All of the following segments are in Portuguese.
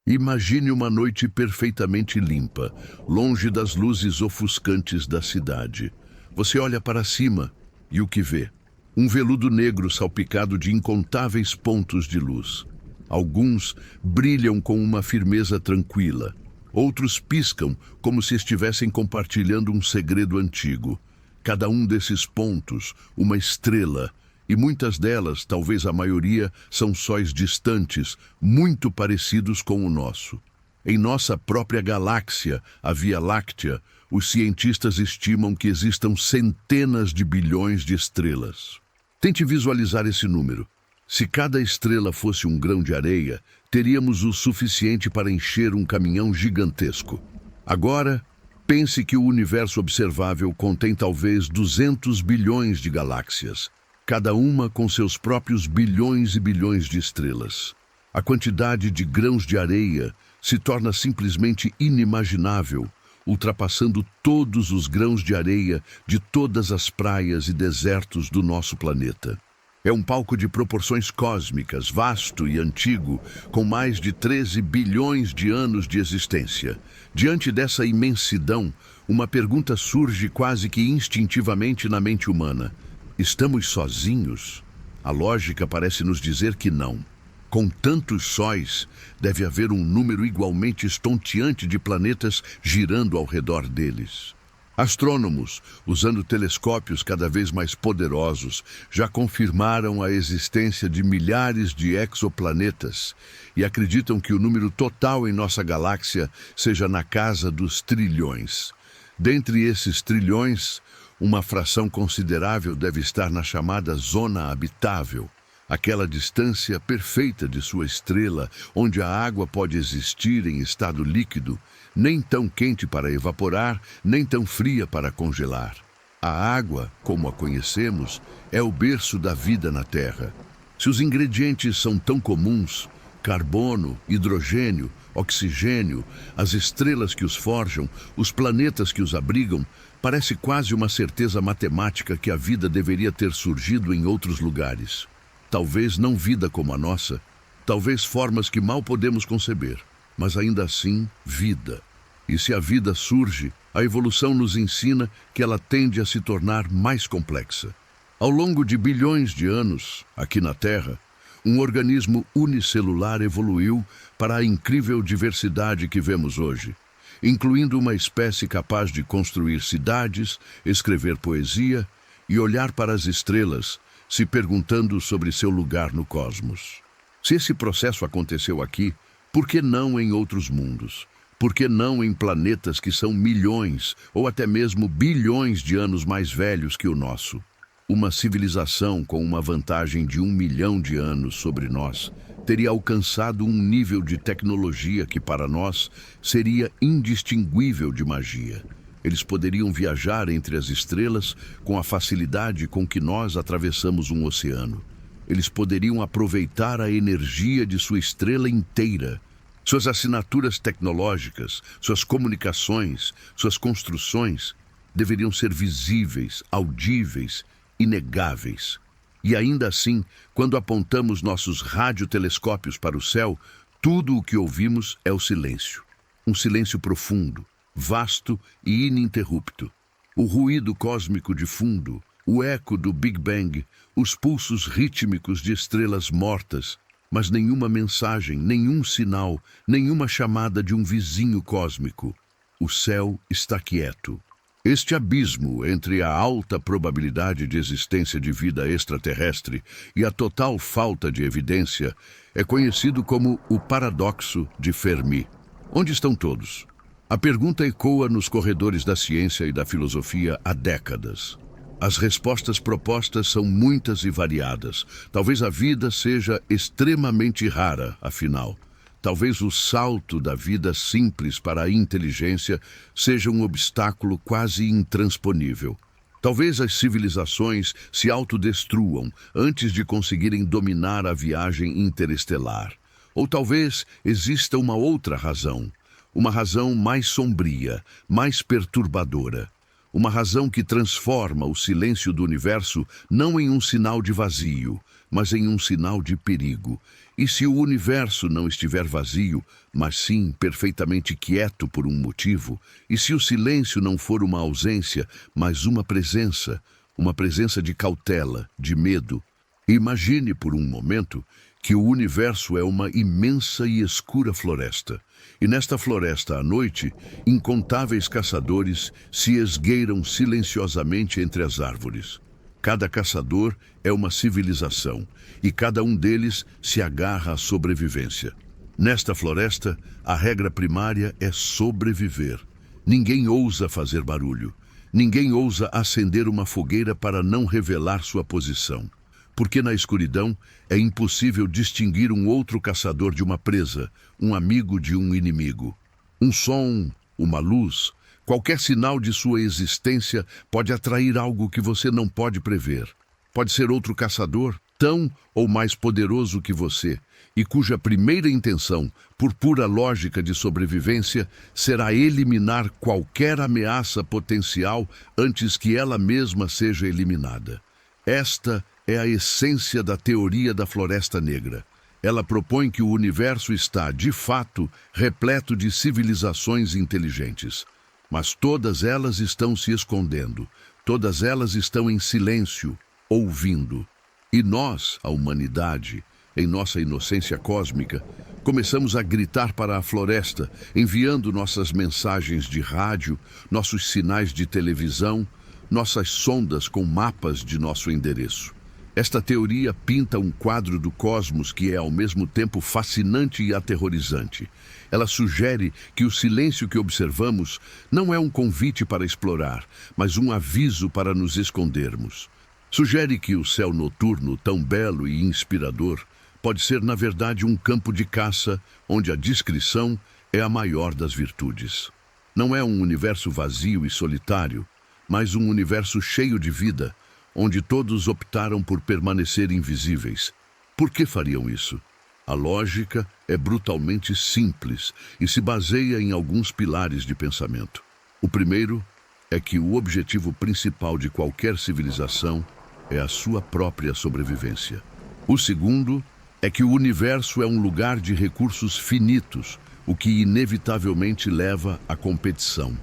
Imagine uma noite perfeitamente limpa, longe das luzes ofuscantes da cidade. Você olha para cima e o que vê? Um veludo negro salpicado de incontáveis pontos de luz. Alguns brilham com uma firmeza tranquila. Outros piscam como se estivessem compartilhando um segredo antigo. Cada um desses pontos, uma estrela, e muitas delas, talvez a maioria, são sóis distantes, muito parecidos com o nosso. Em nossa própria galáxia, a Via Láctea, os cientistas estimam que existam centenas de bilhões de estrelas. Tente visualizar esse número. Se cada estrela fosse um grão de areia, teríamos o suficiente para encher um caminhão gigantesco. Agora, pense que o universo observável contém talvez 200 bilhões de galáxias, cada uma com seus próprios bilhões e bilhões de estrelas. A quantidade de grãos de areia se torna simplesmente inimaginável, ultrapassando todos os grãos de areia de todas as praias e desertos do nosso planeta. É um palco de proporções cósmicas, vasto e antigo, com mais de 13 bilhões de anos de existência. Diante dessa imensidão, uma pergunta surge quase que instintivamente na mente humana. Estamos sozinhos? A lógica parece nos dizer que não. Com tantos sóis, deve haver um número igualmente estonteante de planetas girando ao redor deles. Astrônomos, usando telescópios cada vez mais poderosos, já confirmaram a existência de milhares de exoplanetas e acreditam que o número total em nossa galáxia seja na casa dos trilhões. Dentre esses trilhões, uma fração considerável deve estar na chamada zona habitável, aquela distância perfeita de sua estrela, onde a água pode existir em estado líquido, nem tão quente para evaporar, nem tão fria para congelar. A água, como a conhecemos, é o berço da vida na Terra. Se os ingredientes são tão comuns, carbono, hidrogênio, oxigênio, as estrelas que os forjam, os planetas que os abrigam, parece quase uma certeza matemática que a vida deveria ter surgido em outros lugares. Talvez não vida como a nossa, talvez formas que mal podemos conceber, mas ainda assim, vida. E se a vida surge, a evolução nos ensina que ela tende a se tornar mais complexa. Ao longo de bilhões de anos, aqui na Terra, um organismo unicelular evoluiu para a incrível diversidade que vemos hoje, incluindo uma espécie capaz de construir cidades, escrever poesia e olhar para as estrelas, se perguntando sobre seu lugar no cosmos. Se esse processo aconteceu aqui, por que não em outros mundos? Por que não em planetas que são milhões ou até mesmo bilhões de anos mais velhos que o nosso? Uma civilização com uma vantagem de 1 milhão de anos sobre nós teria alcançado um nível de tecnologia que para nós seria indistinguível de magia. Eles poderiam viajar entre as estrelas com a facilidade com que nós atravessamos um oceano. Eles poderiam aproveitar a energia de sua estrela inteira. Suas assinaturas tecnológicas, suas comunicações, suas construções deveriam ser visíveis, audíveis, inegáveis. E ainda assim, quando apontamos nossos radiotelescópios para o céu, tudo o que ouvimos é o silêncio. Um silêncio profundo, vasto e ininterrupto. O ruído cósmico de fundo, o eco do Big Bang, os pulsos rítmicos de estrelas mortas, mas nenhuma mensagem, nenhum sinal, nenhuma chamada de um vizinho cósmico. O céu está quieto. Este abismo entre a alta probabilidade de existência de vida extraterrestre e a total falta de evidência é conhecido como o paradoxo de Fermi. Onde estão todos? A pergunta ecoa nos corredores da ciência e da filosofia há décadas. As respostas propostas são muitas e variadas. Talvez a vida seja extremamente rara, afinal. Talvez o salto da vida simples para a inteligência seja um obstáculo quase intransponível. Talvez as civilizações se autodestruam antes de conseguirem dominar a viagem interestelar. Ou talvez exista uma outra razão. Uma razão mais sombria, mais perturbadora. Uma razão que transforma o silêncio do universo não em um sinal de vazio, mas em um sinal de perigo. E se o universo não estiver vazio, mas sim perfeitamente quieto por um motivo, e se o silêncio não for uma ausência, mas uma presença de cautela, de medo, imagine por um momento que o universo é uma imensa e escura floresta. E nesta floresta, à noite, incontáveis caçadores se esgueiram silenciosamente entre as árvores. Cada caçador é uma civilização, e cada um deles se agarra à sobrevivência. Nesta floresta, a regra primária é sobreviver. Ninguém ousa fazer barulho. Ninguém ousa acender uma fogueira para não revelar sua posição. Porque na escuridão é impossível distinguir um outro caçador de uma presa, um amigo de um inimigo. Um som, uma luz, qualquer sinal de sua existência pode atrair algo que você não pode prever. Pode ser outro caçador, tão ou mais poderoso que você, e cuja primeira intenção, por pura lógica de sobrevivência, será eliminar qualquer ameaça potencial antes que ela mesma seja eliminada. Esta é a essência da teoria da Floresta Negra. Ela propõe que o universo está, de fato, repleto de civilizações inteligentes. Mas todas elas estão se escondendo. Todas elas estão em silêncio, ouvindo. E nós, a humanidade, em nossa inocência cósmica, começamos a gritar para a floresta, enviando nossas mensagens de rádio, nossos sinais de televisão, nossas sondas com mapas de nosso endereço. Esta teoria pinta um quadro do cosmos que é ao mesmo tempo fascinante e aterrorizante. Ela sugere que o silêncio que observamos não é um convite para explorar, mas um aviso para nos escondermos. Sugere que o céu noturno, tão belo e inspirador, pode ser, na verdade, um campo de caça onde a discrição é a maior das virtudes. Não é um universo vazio e solitário, mas um universo cheio de vida, onde todos optaram por permanecer invisíveis. Por que fariam isso? A lógica é brutalmente simples e se baseia em alguns pilares de pensamento. O primeiro é que o objetivo principal de qualquer civilização é a sua própria sobrevivência. O segundo é que o universo é um lugar de recursos finitos, o que inevitavelmente leva à competição.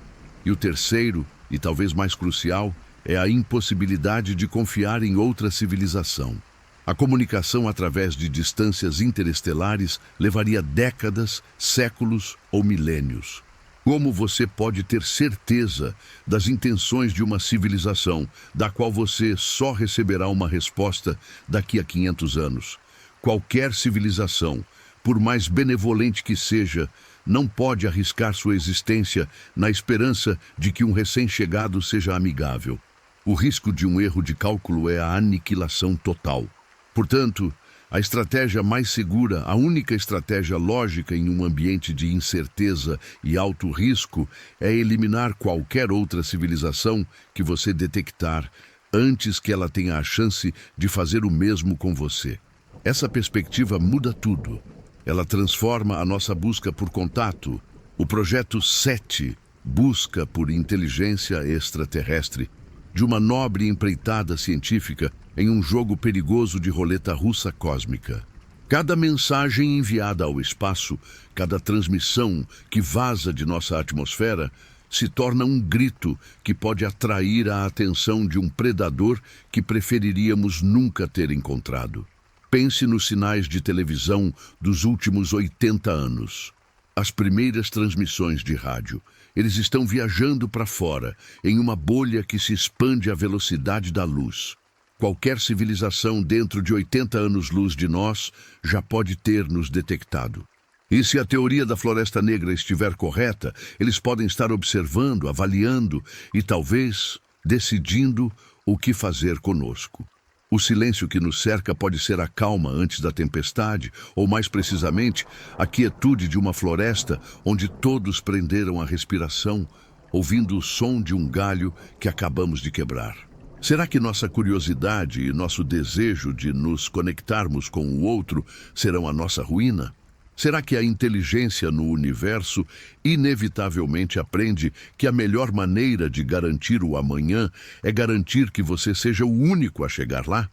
E o terceiro, e talvez mais crucial, é a impossibilidade de confiar em outra civilização. A comunicação através de distâncias interestelares levaria décadas, séculos ou milênios. Como você pode ter certeza das intenções de uma civilização, da qual você só receberá uma resposta daqui a 500 anos? Qualquer civilização, por mais benevolente que seja, não pode arriscar sua existência na esperança de que um recém-chegado seja amigável. O risco de um erro de cálculo é a aniquilação total. Portanto, a estratégia mais segura, a única estratégia lógica em um ambiente de incerteza e alto risco, é eliminar qualquer outra civilização que você detectar antes que ela tenha a chance de fazer o mesmo com você. Essa perspectiva muda tudo. Ela transforma a nossa busca por contato. O projeto SETI, Busca por Inteligência Extraterrestre, de uma nobre empreitada científica em um jogo perigoso de roleta russa cósmica. Cada mensagem enviada ao espaço, cada transmissão que vaza de nossa atmosfera, se torna um grito que pode atrair a atenção de um predador que preferiríamos nunca ter encontrado. Pense nos sinais de televisão dos últimos 80 anos. As primeiras transmissões de rádio. Eles estão viajando para fora, em uma bolha que se expande à velocidade da luz. Qualquer civilização dentro de 80 anos-luz de nós já pode ter nos detectado. E se a teoria da Floresta Negra estiver correta, eles podem estar observando, avaliando e talvez decidindo o que fazer conosco. O silêncio que nos cerca pode ser a calma antes da tempestade, ou mais precisamente, a quietude de uma floresta onde todos prenderam a respiração, ouvindo o som de um galho que acabamos de quebrar. Será que nossa curiosidade e nosso desejo de nos conectarmos com o outro serão a nossa ruína? Será que a inteligência no universo inevitavelmente aprende que a melhor maneira de garantir o amanhã é garantir que você seja o único a chegar lá?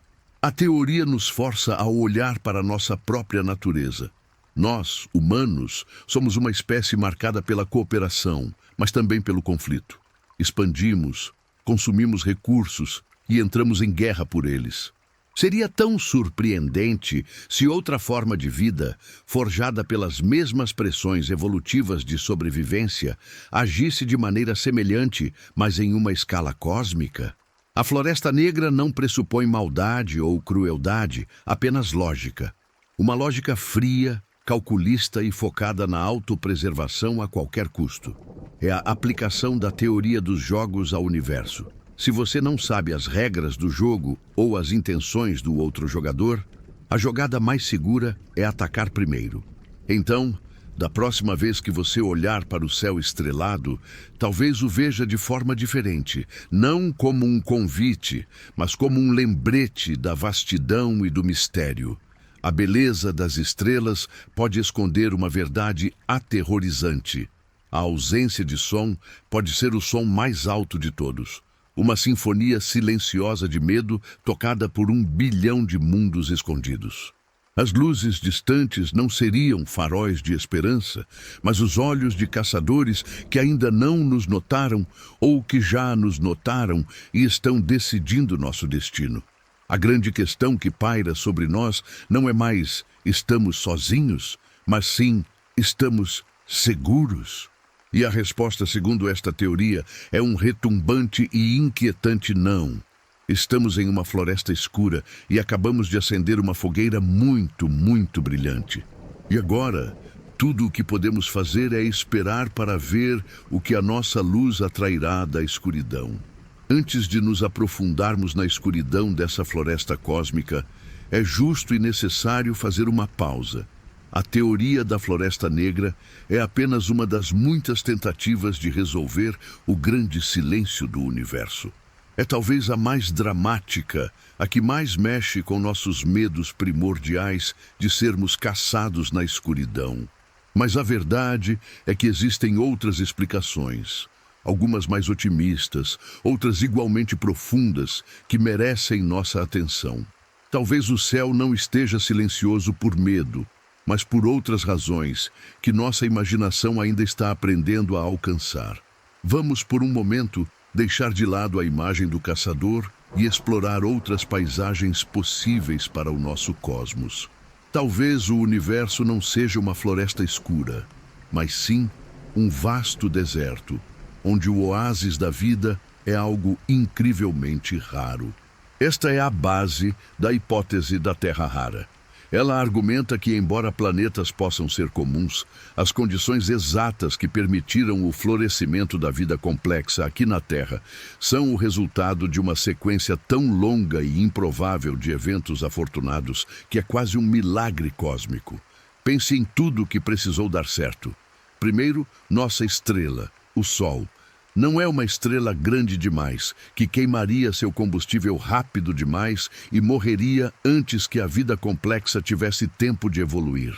A teoria nos força a olhar para a nossa própria natureza. Nós, humanos, somos uma espécie marcada pela cooperação, mas também pelo conflito. Expandimos, consumimos recursos e entramos em guerra por eles. Seria tão surpreendente se outra forma de vida, forjada pelas mesmas pressões evolutivas de sobrevivência, agisse de maneira semelhante, mas em uma escala cósmica. A Floresta Negra não pressupõe maldade ou crueldade, apenas lógica. Uma lógica fria, calculista e focada na autopreservação a qualquer custo. É a aplicação da teoria dos jogos ao universo. Se você não sabe as regras do jogo ou as intenções do outro jogador, a jogada mais segura é atacar primeiro. Então, da próxima vez que você olhar para o céu estrelado, talvez o veja de forma diferente, não como um convite, mas como um lembrete da vastidão e do mistério. A beleza das estrelas pode esconder uma verdade aterrorizante. A ausência de som pode ser o som mais alto de todos. Uma sinfonia silenciosa de medo tocada por 1 bilhão de mundos escondidos. As luzes distantes não seriam faróis de esperança, mas os olhos de caçadores que ainda não nos notaram ou que já nos notaram e estão decidindo nosso destino. A grande questão que paira sobre nós não é mais estamos sozinhos, mas sim estamos seguros. E a resposta, segundo esta teoria, é um retumbante e inquietante não. Estamos em uma floresta escura e acabamos de acender uma fogueira muito, muito brilhante. E agora, tudo o que podemos fazer é esperar para ver o que a nossa luz atrairá da escuridão. Antes de nos aprofundarmos na escuridão dessa floresta cósmica, é justo e necessário fazer uma pausa. A teoria da Floresta Negra é apenas uma das muitas tentativas de resolver o grande silêncio do universo. É talvez a mais dramática, a que mais mexe com nossos medos primordiais de sermos caçados na escuridão. Mas a verdade é que existem outras explicações, algumas mais otimistas, outras igualmente profundas, que merecem nossa atenção. Talvez o céu não esteja silencioso por medo, mas por outras razões que nossa imaginação ainda está aprendendo a alcançar. Vamos, por um momento, deixar de lado a imagem do caçador e explorar outras paisagens possíveis para o nosso cosmos. Talvez o universo não seja uma floresta escura, mas sim um vasto deserto, onde o oásis da vida é algo incrivelmente raro. Esta é a base da hipótese da Terra rara. Ela argumenta que, embora planetas possam ser comuns, as condições exatas que permitiram o florescimento da vida complexa aqui na Terra são o resultado de uma sequência tão longa e improvável de eventos afortunados que é quase um milagre cósmico. Pense em tudo o que precisou dar certo. Primeiro, nossa estrela, o Sol. Não é uma estrela grande demais, que queimaria seu combustível rápido demais e morreria antes que a vida complexa tivesse tempo de evoluir.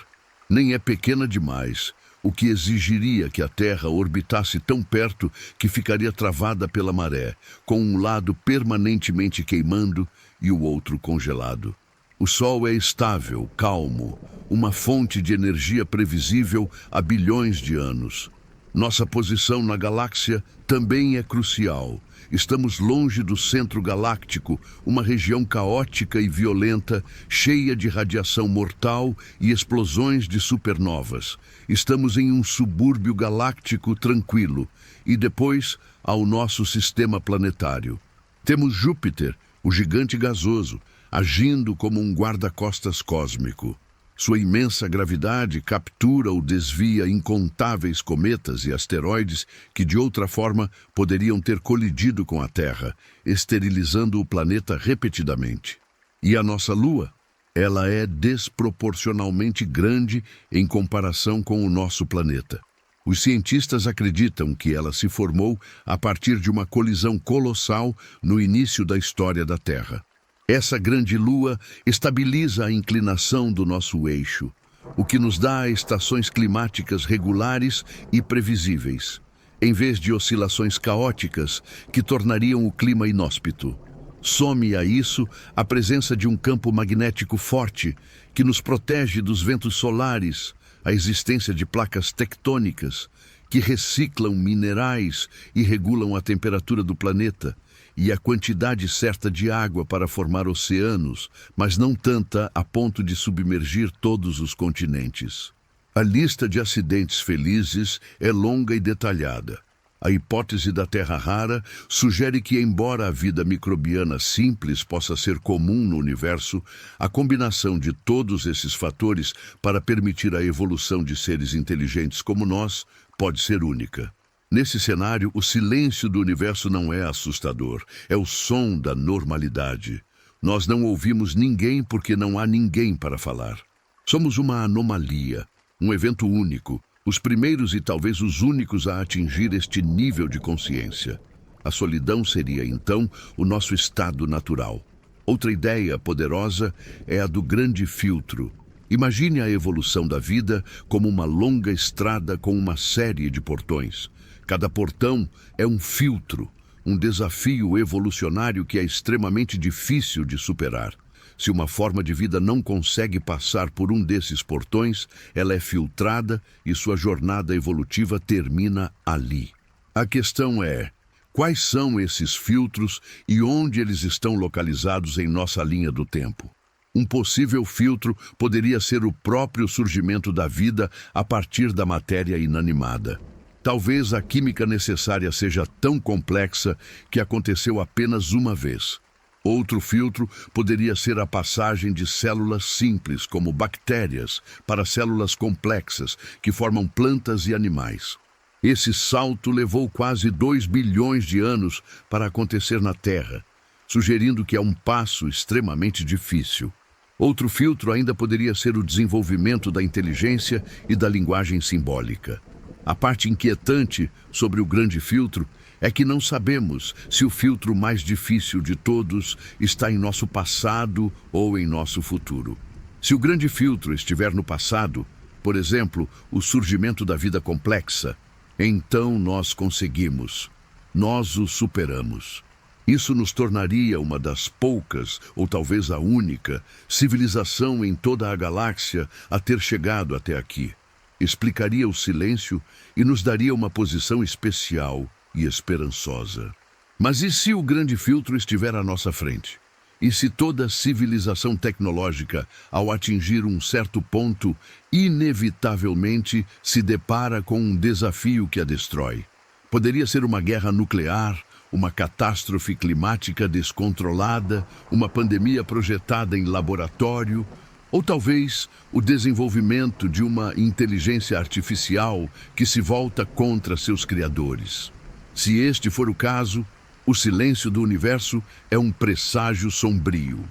Nem é pequena demais, o que exigiria que a Terra orbitasse tão perto que ficaria travada pela maré, com um lado permanentemente queimando e o outro congelado. O Sol é estável, calmo, uma fonte de energia previsível há bilhões de anos. Nossa posição na galáxia também é crucial. Estamos longe do centro galáctico, uma região caótica e violenta, cheia de radiação mortal e explosões de supernovas. Estamos em um subúrbio galáctico tranquilo, e depois ao nosso sistema planetário. Temos Júpiter, o gigante gasoso, agindo como um guarda-costas cósmico. Sua imensa gravidade captura ou desvia incontáveis cometas e asteroides que de outra forma poderiam ter colidido com a Terra, esterilizando o planeta repetidamente. E a nossa Lua? Ela é desproporcionalmente grande em comparação com o nosso planeta. Os cientistas acreditam que ela se formou a partir de uma colisão colossal no início da história da Terra. Essa grande lua estabiliza a inclinação do nosso eixo, o que nos dá estações climáticas regulares e previsíveis, em vez de oscilações caóticas que tornariam o clima inóspito. Some a isso a presença de um campo magnético forte que nos protege dos ventos solares, a existência de placas tectônicas que reciclam minerais e regulam a temperatura do planeta, e a quantidade certa de água para formar oceanos, mas não tanta a ponto de submergir todos os continentes. A lista de acidentes felizes é longa e detalhada. A hipótese da Terra rara sugere que, embora a vida microbiana simples possa ser comum no universo, a combinação de todos esses fatores para permitir a evolução de seres inteligentes como nós pode ser única. Nesse cenário, o silêncio do universo não é assustador, é o som da normalidade. Nós não ouvimos ninguém porque não há ninguém para falar. Somos uma anomalia, um evento único, os primeiros e talvez os únicos a atingir este nível de consciência. A solidão seria, então, o nosso estado natural. Outra ideia poderosa é a do grande filtro. Imagine a evolução da vida como uma longa estrada com uma série de portões. Cada portão é um filtro, um desafio evolucionário que é extremamente difícil de superar. Se uma forma de vida não consegue passar por um desses portões, ela é filtrada e sua jornada evolutiva termina ali. A questão é: quais são esses filtros e onde eles estão localizados em nossa linha do tempo? Um possível filtro poderia ser o próprio surgimento da vida a partir da matéria inanimada. Talvez a química necessária seja tão complexa que aconteceu apenas uma vez. Outro filtro poderia ser a passagem de células simples, como bactérias, para células complexas, que formam plantas e animais. Esse salto levou quase 2 bilhões de anos para acontecer na Terra, sugerindo que é um passo extremamente difícil. Outro filtro ainda poderia ser o desenvolvimento da inteligência e da linguagem simbólica. A parte inquietante sobre o grande filtro é que não sabemos se o filtro mais difícil de todos está em nosso passado ou em nosso futuro. Se o grande filtro estiver no passado, por exemplo, o surgimento da vida complexa, então nós conseguimos. Nós o superamos. Isso nos tornaria uma das poucas, ou talvez a única, civilização em toda a galáxia a ter chegado até aqui. Explicaria o silêncio e nos daria uma posição especial e esperançosa. Mas e se o grande filtro estiver à nossa frente? E se toda civilização tecnológica, ao atingir um certo ponto, inevitavelmente se depara com um desafio que a destrói? Poderia ser uma guerra nuclear, uma catástrofe climática descontrolada, uma pandemia projetada em laboratório, ou talvez o desenvolvimento de uma inteligência artificial que se volta contra seus criadores. Se este for o caso, o silêncio do universo é um presságio sombrio.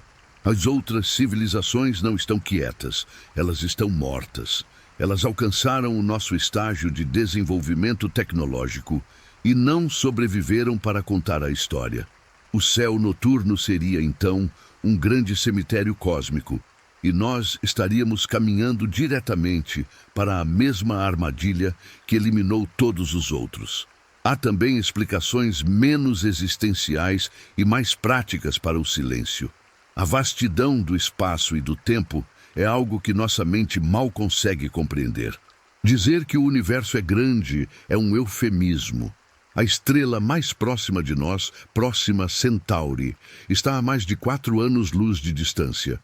As outras civilizações não estão quietas, elas estão mortas. Elas alcançaram o nosso estágio de desenvolvimento tecnológico e não sobreviveram para contar a história. O céu noturno seria, então, um grande cemitério cósmico, e nós estaríamos caminhando diretamente para a mesma armadilha que eliminou todos os outros. Há também explicações menos existenciais e mais práticas para o silêncio. A vastidão do espaço e do tempo é algo que nossa mente mal consegue compreender. Dizer que o universo é grande é um eufemismo. A estrela mais próxima de nós, Próxima Centauri, está a mais de 4 anos-luz de distância.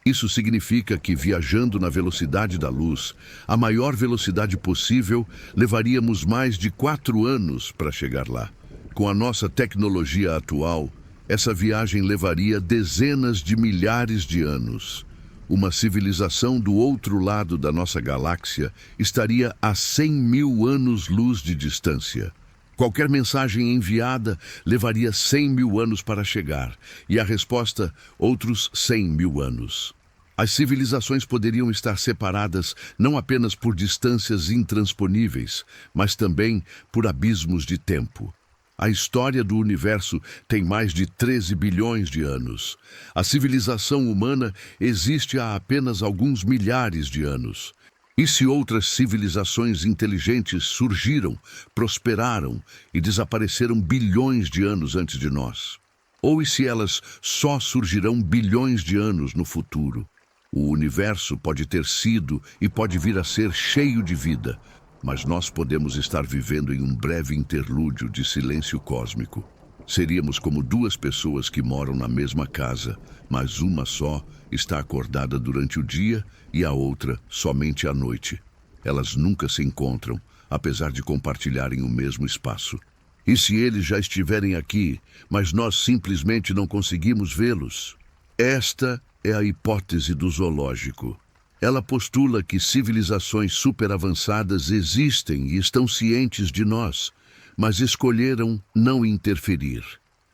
Isso significa que, viajando na velocidade da luz, a maior velocidade possível, levaríamos mais de 4 anos para chegar lá. Com a nossa tecnologia atual, essa viagem levaria dezenas de milhares de anos. Uma civilização do outro lado da nossa galáxia estaria a 100 mil anos-luz de distância. Qualquer mensagem enviada levaria 100 mil anos para chegar, e a resposta, outros 100 mil anos. As civilizações poderiam estar separadas não apenas por distâncias intransponíveis, mas também por abismos de tempo. A história do universo tem mais de 13 bilhões de anos. A civilização humana existe há apenas alguns milhares de anos. E se outras civilizações inteligentes surgiram, prosperaram e desapareceram bilhões de anos antes de nós? Ou e se elas só surgirão bilhões de anos no futuro? O universo pode ter sido e pode vir a ser cheio de vida, mas nós podemos estar vivendo em um breve interlúdio de silêncio cósmico. Seríamos como duas pessoas que moram na mesma casa, mas uma só está acordada durante o dia e a outra somente à noite. Elas nunca se encontram, apesar de compartilharem o mesmo espaço. E se eles já estiverem aqui, mas nós simplesmente não conseguimos vê-los? Esta é a hipótese do zoológico. Ela postula que civilizações superavançadas existem e estão cientes de nós, mas escolheram não interferir.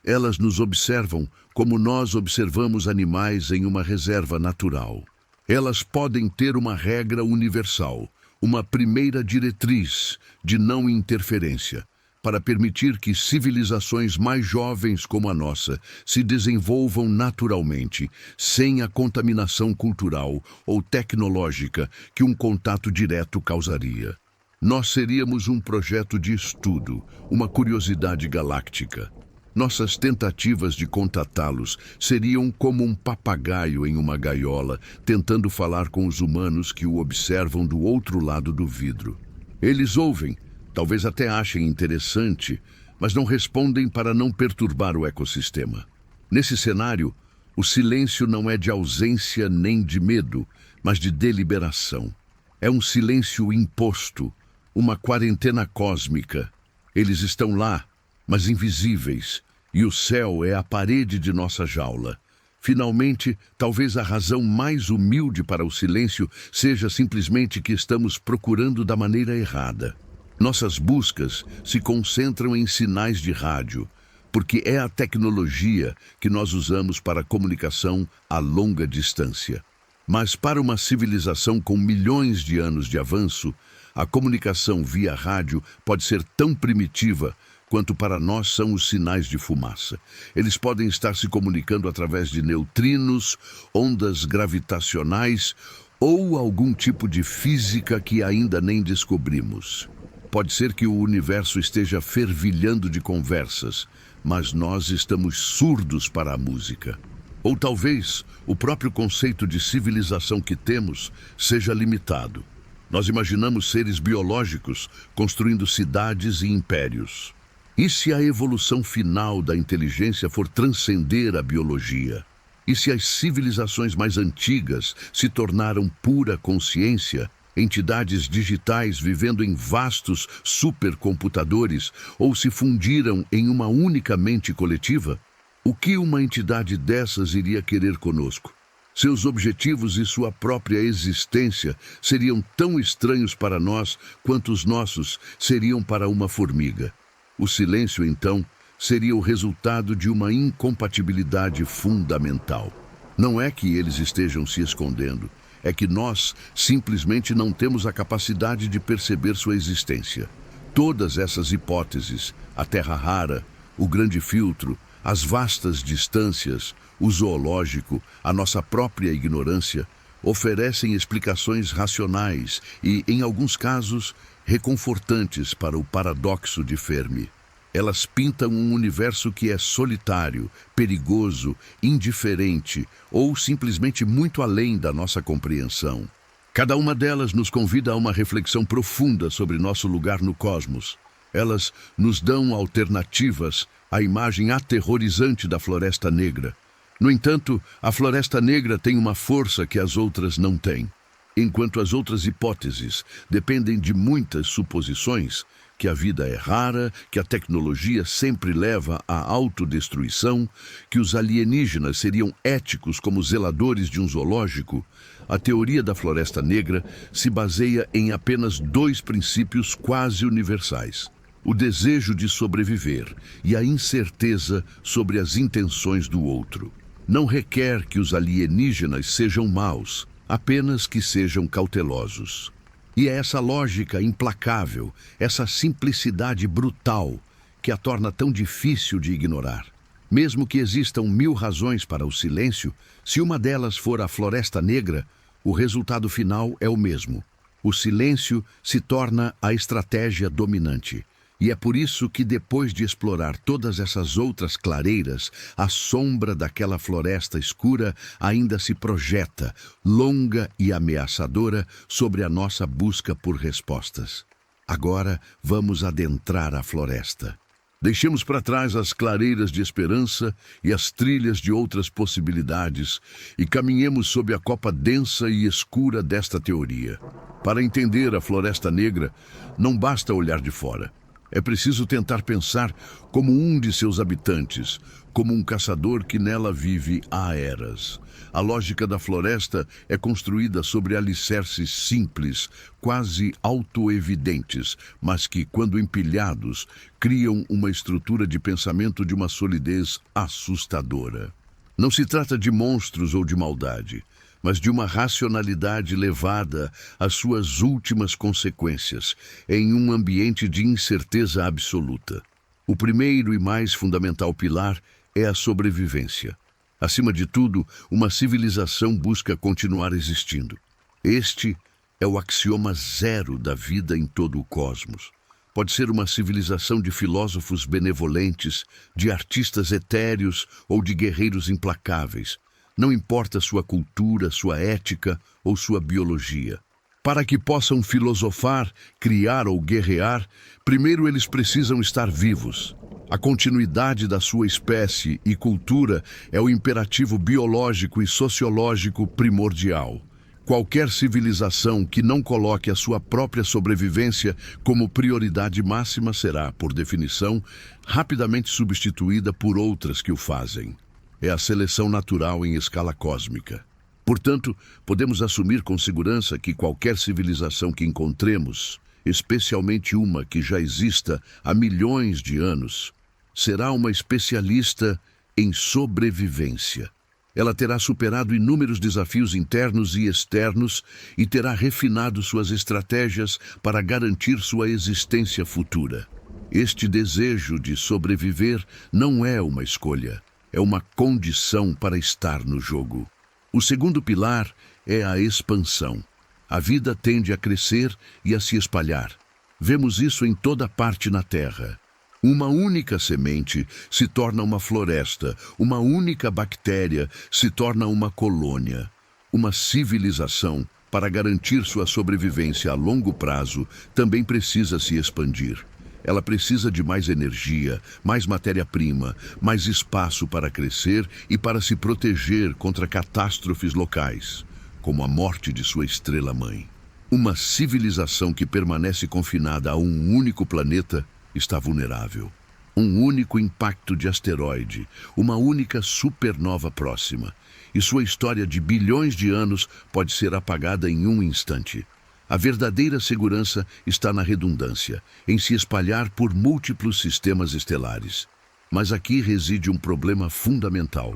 Elas nos observam como nós observamos animais em uma reserva natural. Elas podem ter uma regra universal, uma primeira diretriz de não interferência, para permitir que civilizações mais jovens como a nossa se desenvolvam naturalmente, sem a contaminação cultural ou tecnológica que um contato direto causaria. Nós seríamos um projeto de estudo, uma curiosidade galáctica. Nossas tentativas de contatá-los seriam como um papagaio em uma gaiola, tentando falar com os humanos que o observam do outro lado do vidro. Eles ouvem, talvez até achem interessante, mas não respondem para não perturbar o ecossistema. Nesse cenário, o silêncio não é de ausência nem de medo, mas de deliberação. É um silêncio imposto, uma quarentena cósmica. Eles estão lá, mas invisíveis, e o céu é a parede de nossa jaula. Finalmente, talvez a razão mais humilde para o silêncio seja simplesmente que estamos procurando da maneira errada. Nossas buscas se concentram em sinais de rádio, porque é a tecnologia que nós usamos para a comunicação a longa distância. Mas para uma civilização com milhões de anos de avanço, a comunicação via rádio pode ser tão primitiva quanto para nós são os sinais de fumaça. Eles podem estar se comunicando através de neutrinos, ondas gravitacionais ou algum tipo de física que ainda nem descobrimos. Pode ser que o universo esteja fervilhando de conversas, mas nós estamos surdos para a música. Ou talvez o próprio conceito de civilização que temos seja limitado. Nós imaginamos seres biológicos construindo cidades e impérios. E se a evolução final da inteligência for transcender a biologia? E se as civilizações mais antigas se tornaram pura consciência, entidades digitais vivendo em vastos supercomputadores ou se fundiram em uma única mente coletiva? O que uma entidade dessas iria querer conosco? Seus objetivos e sua própria existência seriam tão estranhos para nós quanto os nossos seriam para uma formiga. O silêncio, então, seria o resultado de uma incompatibilidade fundamental. Não é que eles estejam se escondendo, é que nós simplesmente não temos a capacidade de perceber sua existência. Todas essas hipóteses, a Terra rara, o grande filtro, as vastas distâncias, o zoológico, a nossa própria ignorância, oferecem explicações racionais e, em alguns casos, reconfortantes para o paradoxo de Fermi. Elas pintam um universo que é solitário, perigoso, indiferente ou simplesmente muito além da nossa compreensão. Cada uma delas nos convida a uma reflexão profunda sobre nosso lugar no cosmos. Elas nos dão alternativas à imagem aterrorizante da Floresta Negra. No entanto, a Floresta Negra tem uma força que as outras não têm. Enquanto as outras hipóteses dependem de muitas suposições, que a vida é rara, que a tecnologia sempre leva à autodestruição, que os alienígenas seriam éticos como zeladores de um zoológico, a teoria da Floresta Negra se baseia em apenas dois princípios quase universais: o desejo de sobreviver e a incerteza sobre as intenções do outro. Não requer que os alienígenas sejam maus, apenas que sejam cautelosos. E é essa lógica implacável, essa simplicidade brutal, que a torna tão difícil de ignorar. Mesmo que existam 1000 razões para o silêncio, se uma delas for a Floresta Negra, o resultado final é o mesmo. O silêncio se torna a estratégia dominante. E é por isso que, depois de explorar todas essas outras clareiras, a sombra daquela floresta escura ainda se projeta, longa e ameaçadora, sobre a nossa busca por respostas. Agora vamos adentrar a floresta. Deixemos para trás as clareiras de esperança e as trilhas de outras possibilidades e caminhemos sob a copa densa e escura desta teoria. Para entender a Floresta Negra, não basta olhar de fora. É preciso tentar pensar como um de seus habitantes, como um caçador que nela vive há eras. A lógica da floresta é construída sobre alicerces simples, quase autoevidentes, mas que, quando empilhados, criam uma estrutura de pensamento de uma solidez assustadora. Não se trata de monstros ou de maldade, mas de uma racionalidade levada às suas últimas consequências, em um ambiente de incerteza absoluta. O primeiro e mais fundamental pilar é a sobrevivência. Acima de tudo, uma civilização busca continuar existindo. Este é o axioma zero da vida em todo o cosmos. Pode ser uma civilização de filósofos benevolentes, de artistas etéreos ou de guerreiros implacáveis. Não importa sua cultura, sua ética ou sua biologia. Para que possam filosofar, criar ou guerrear, primeiro eles precisam estar vivos. A continuidade da sua espécie e cultura é o imperativo biológico e sociológico primordial. Qualquer civilização que não coloque a sua própria sobrevivência como prioridade máxima será, por definição, rapidamente substituída por outras que o fazem. É a seleção natural em escala cósmica. Portanto, podemos assumir com segurança que qualquer civilização que encontremos, especialmente uma que já exista há milhões de anos, será uma especialista em sobrevivência. Ela terá superado inúmeros desafios internos e externos e terá refinado suas estratégias para garantir sua existência futura. Este desejo de sobreviver não é uma escolha, é uma condição para estar no jogo. O segundo pilar é a expansão. A vida tende a crescer e a se espalhar. Vemos isso em toda parte na Terra. Uma única semente se torna uma floresta, uma única bactéria se torna uma colônia. Uma civilização, para garantir sua sobrevivência a longo prazo, também precisa se expandir. Ela precisa de mais energia, mais matéria-prima, mais espaço para crescer e para se proteger contra catástrofes locais, como a morte de sua estrela-mãe. Uma civilização que permanece confinada a um único planeta está vulnerável. Um único impacto de asteroide, uma única supernova próxima, e sua história de bilhões de anos pode ser apagada em um instante. A verdadeira segurança está na redundância, em se espalhar por múltiplos sistemas estelares. Mas aqui reside um problema fundamental.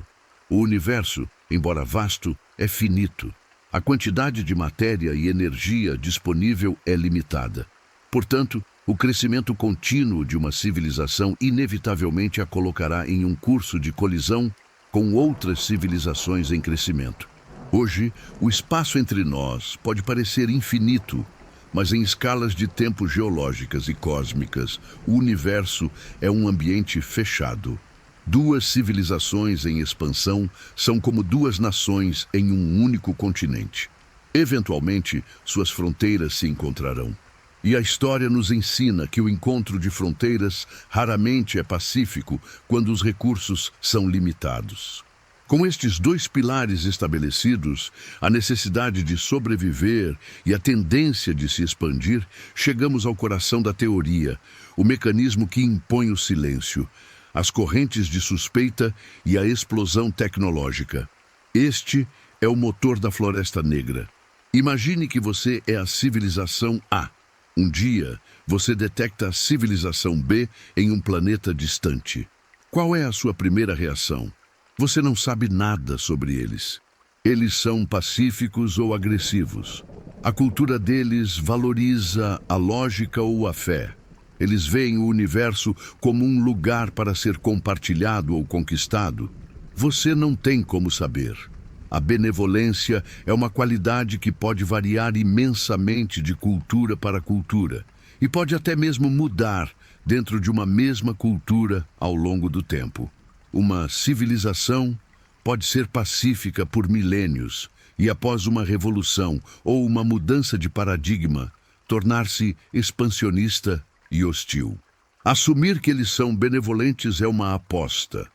O universo, embora vasto, é finito. A quantidade de matéria e energia disponível é limitada. Portanto, o crescimento contínuo de uma civilização inevitavelmente a colocará em um curso de colisão com outras civilizações em crescimento. Hoje, o espaço entre nós pode parecer infinito, mas em escalas de tempo geológicas e cósmicas, o universo é um ambiente fechado. Duas civilizações em expansão são como duas nações em um único continente. Eventualmente, suas fronteiras se encontrarão. E a história nos ensina que o encontro de fronteiras raramente é pacífico quando os recursos são limitados. Com estes dois pilares estabelecidos, a necessidade de sobreviver e a tendência de se expandir, chegamos ao coração da teoria, o mecanismo que impõe o silêncio, as correntes de suspeita e a explosão tecnológica. Este é o motor da Floresta Negra. Imagine que você é a civilização A. Um dia, você detecta a civilização B em um planeta distante. Qual é a sua primeira reação? Você não sabe nada sobre eles. Eles são pacíficos ou agressivos. A cultura deles valoriza a lógica ou a fé. Eles veem o universo como um lugar para ser compartilhado ou conquistado. Você não tem como saber. A benevolência é uma qualidade que pode variar imensamente de cultura para cultura e pode até mesmo mudar dentro de uma mesma cultura ao longo do tempo. Uma civilização pode ser pacífica por milênios e, após uma revolução ou uma mudança de paradigma, tornar-se expansionista e hostil. Assumir que eles são benevolentes é uma aposta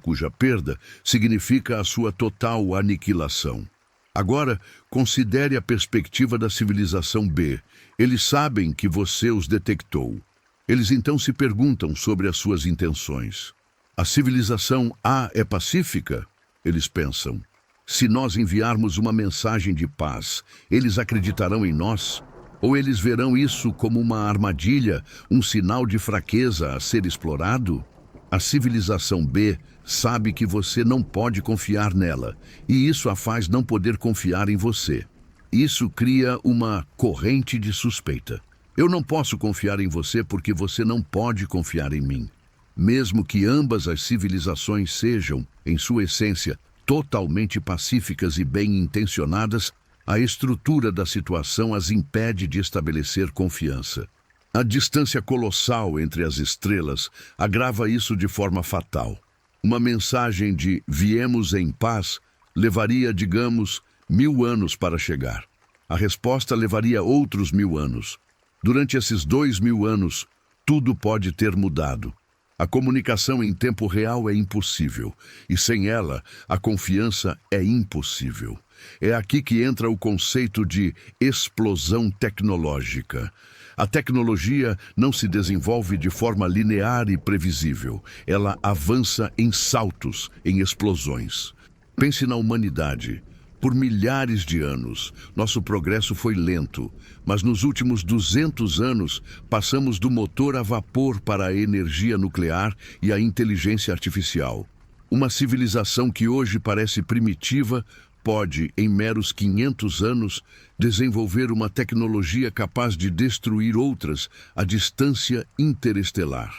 cuja perda significa a sua total aniquilação. Agora, considere a perspectiva da civilização B. Eles sabem que você os detectou. Eles então se perguntam sobre as suas intenções. A civilização A é pacífica? Eles pensam. Se nós enviarmos uma mensagem de paz, eles acreditarão em nós? Ou eles verão isso como uma armadilha, um sinal de fraqueza a ser explorado? A civilização B sabe que você não pode confiar nela, e isso a faz não poder confiar em você. Isso cria uma corrente de suspeita. Eu não posso confiar em você porque você não pode confiar em mim. Mesmo que ambas as civilizações sejam, em sua essência, totalmente pacíficas e bem-intencionadas, a estrutura da situação as impede de estabelecer confiança. A distância colossal entre as estrelas agrava isso de forma fatal. Uma mensagem de "viemos em paz" levaria, digamos, 1000 anos para chegar. A resposta levaria outros 1000 anos. Durante esses 2000 anos, tudo pode ter mudado. A comunicação em tempo real é impossível, e sem ela, a confiança é impossível. É aqui que entra o conceito de explosão tecnológica. A tecnologia não se desenvolve de forma linear e previsível. Ela avança em saltos, em explosões. Pense na humanidade. Por milhares de anos, nosso progresso foi lento, mas nos últimos 200 anos, passamos do motor a vapor para a energia nuclear e a inteligência artificial. Uma civilização que hoje parece primitiva pode, em meros 500 anos, desenvolver uma tecnologia capaz de destruir outras à distância interestelar.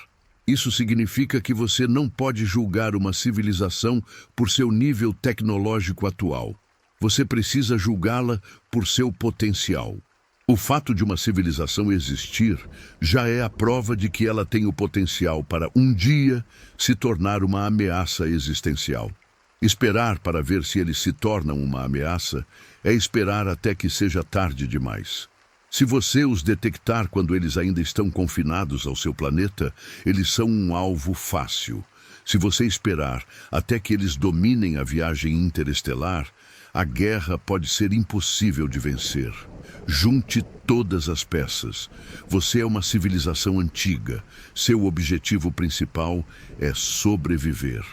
Isso significa que você não pode julgar uma civilização por seu nível tecnológico atual. Você precisa julgá-la por seu potencial. O fato de uma civilização existir já é a prova de que ela tem o potencial para um dia se tornar uma ameaça existencial. Esperar para ver se eles se tornam uma ameaça é esperar até que seja tarde demais. Se você os detectar quando eles ainda estão confinados ao seu planeta, eles são um alvo fácil. Se você esperar até que eles dominem a viagem interestelar, a guerra pode ser impossível de vencer. Junte todas as peças. Você é uma civilização antiga. Seu objetivo principal é sobreviver.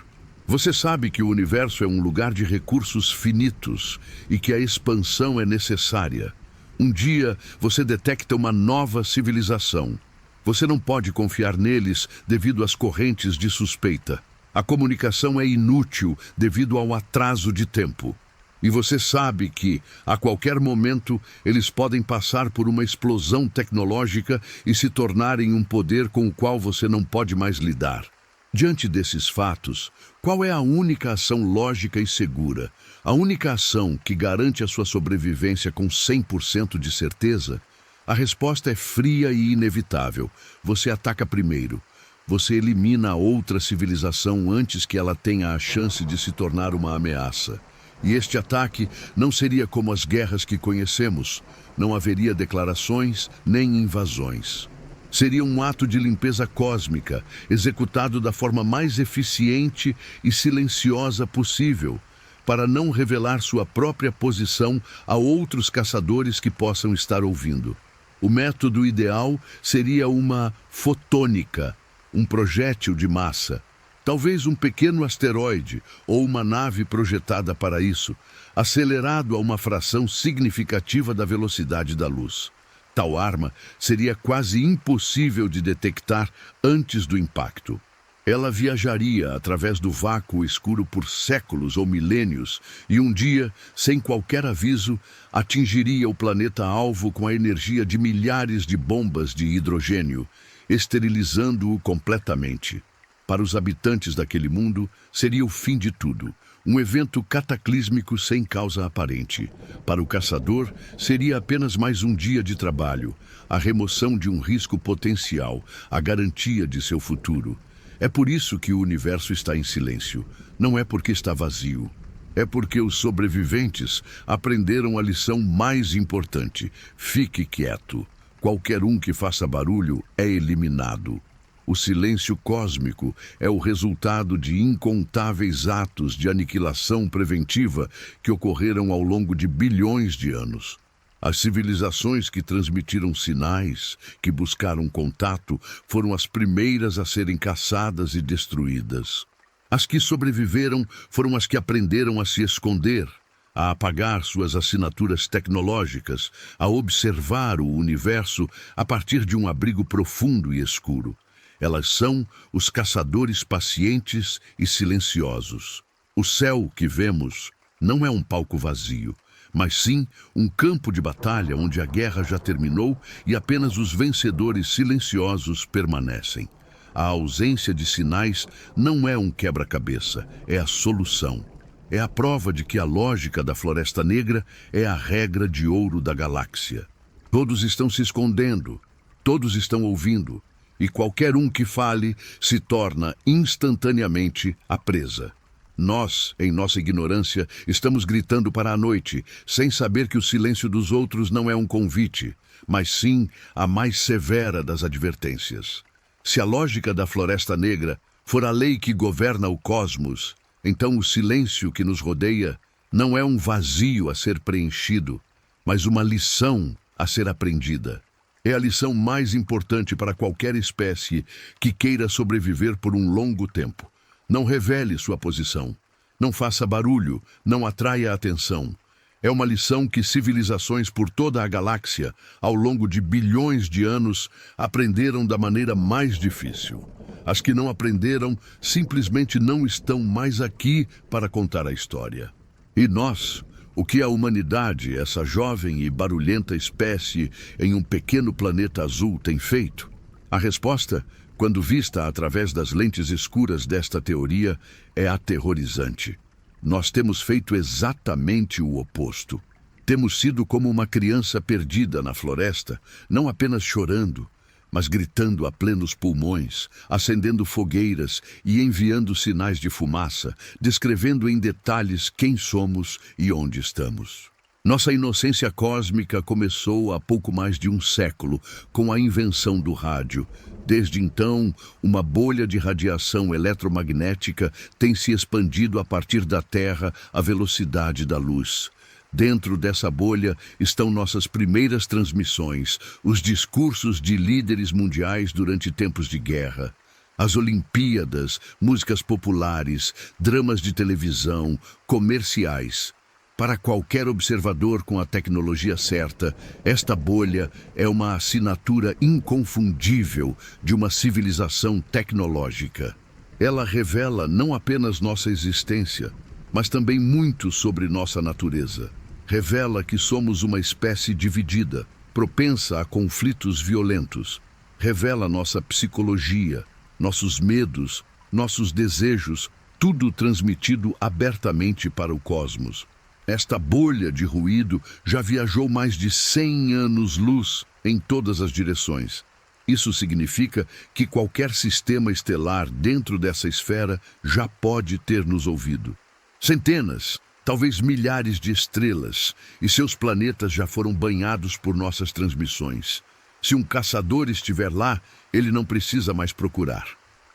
Você sabe que o universo é um lugar de recursos finitos e que a expansão é necessária. Um dia, você detecta uma nova civilização. Você não pode confiar neles devido às correntes de suspeita. A comunicação é inútil devido ao atraso de tempo. E você sabe que, a qualquer momento, eles podem passar por uma explosão tecnológica e se tornarem um poder com o qual você não pode mais lidar. Diante desses fatos, qual é a única ação lógica e segura? A única ação que garante a sua sobrevivência com 100% de certeza? A resposta é fria e inevitável. Você ataca primeiro. Você elimina a outra civilização antes que ela tenha a chance de se tornar uma ameaça. E este ataque não seria como as guerras que conhecemos. Não haveria declarações nem invasões. Seria um ato de limpeza cósmica, executado da forma mais eficiente e silenciosa possível, para não revelar sua própria posição a outros caçadores que possam estar ouvindo. O método ideal seria uma fotônica, um projétil de massa. Talvez um pequeno asteroide ou uma nave projetada para isso, acelerado a uma fração significativa da velocidade da luz. Tal arma seria quase impossível de detectar antes do impacto. Ela viajaria através do vácuo escuro por séculos ou milênios e um dia, sem qualquer aviso, atingiria o planeta-alvo com a energia de milhares de bombas de hidrogênio, esterilizando-o completamente. Para os habitantes daquele mundo, seria o fim de tudo, um evento cataclísmico sem causa aparente. Para o caçador, seria apenas mais um dia de trabalho, a remoção de um risco potencial, a garantia de seu futuro. É por isso que o universo está em silêncio. Não é porque está vazio. É porque os sobreviventes aprenderam a lição mais importante. Fique quieto. Qualquer um que faça barulho é eliminado. O silêncio cósmico é o resultado de incontáveis atos de aniquilação preventiva que ocorreram ao longo de bilhões de anos. As civilizações que transmitiram sinais, que buscaram contato, foram as primeiras a serem caçadas e destruídas. As que sobreviveram foram as que aprenderam a se esconder, a apagar suas assinaturas tecnológicas, a observar o universo a partir de um abrigo profundo e escuro. Elas são os caçadores pacientes e silenciosos. O céu que vemos não é um palco vazio, mas sim um campo de batalha onde a guerra já terminou e apenas os vencedores silenciosos permanecem. A ausência de sinais não é um quebra-cabeça, é a solução. É a prova de que a lógica da Floresta Negra é a regra de ouro da galáxia. Todos estão se escondendo, todos estão ouvindo, e qualquer um que fale se torna instantaneamente a presa. Nós, em nossa ignorância, estamos gritando para a noite, sem saber que o silêncio dos outros não é um convite, mas sim a mais severa das advertências. Se a lógica da Floresta Negra for a lei que governa o cosmos, então o silêncio que nos rodeia não é um vazio a ser preenchido, mas uma lição a ser aprendida. É a lição mais importante para qualquer espécie que queira sobreviver por um longo tempo. Não revele sua posição. Não faça barulho, não atraia atenção. É uma lição que civilizações por toda a galáxia, ao longo de bilhões de anos, aprenderam da maneira mais difícil. As que não aprenderam simplesmente não estão mais aqui para contar a história. E nós, o que a humanidade, essa jovem e barulhenta espécie em um pequeno planeta azul, tem feito? A resposta, quando vista através das lentes escuras desta teoria, é aterrorizante. Nós temos feito exatamente o oposto. Temos sido como uma criança perdida na floresta, não apenas chorando, mas gritando a plenos pulmões, acendendo fogueiras e enviando sinais de fumaça, descrevendo em detalhes quem somos e onde estamos. Nossa inocência cósmica começou há pouco mais de um século, com a invenção do rádio. Desde então, uma bolha de radiação eletromagnética tem se expandido a partir da Terra à velocidade da luz. Dentro dessa bolha estão nossas primeiras transmissões, os discursos de líderes mundiais durante tempos de guerra. As Olimpíadas, músicas populares, dramas de televisão, comerciais. Para qualquer observador com a tecnologia certa, esta bolha é uma assinatura inconfundível de uma civilização tecnológica. Ela revela não apenas nossa existência, mas também muito sobre nossa natureza. Revela que somos uma espécie dividida, propensa a conflitos violentos. Revela nossa psicologia, nossos medos, nossos desejos, tudo transmitido abertamente para o cosmos. Esta bolha de ruído já viajou mais de 100 anos-luz em todas as direções. Isso significa que qualquer sistema estelar dentro dessa esfera já pode ter nos ouvido. Centenas, talvez milhares de estrelas e seus planetas já foram banhados por nossas transmissões. Se um caçador estiver lá, ele não precisa mais procurar.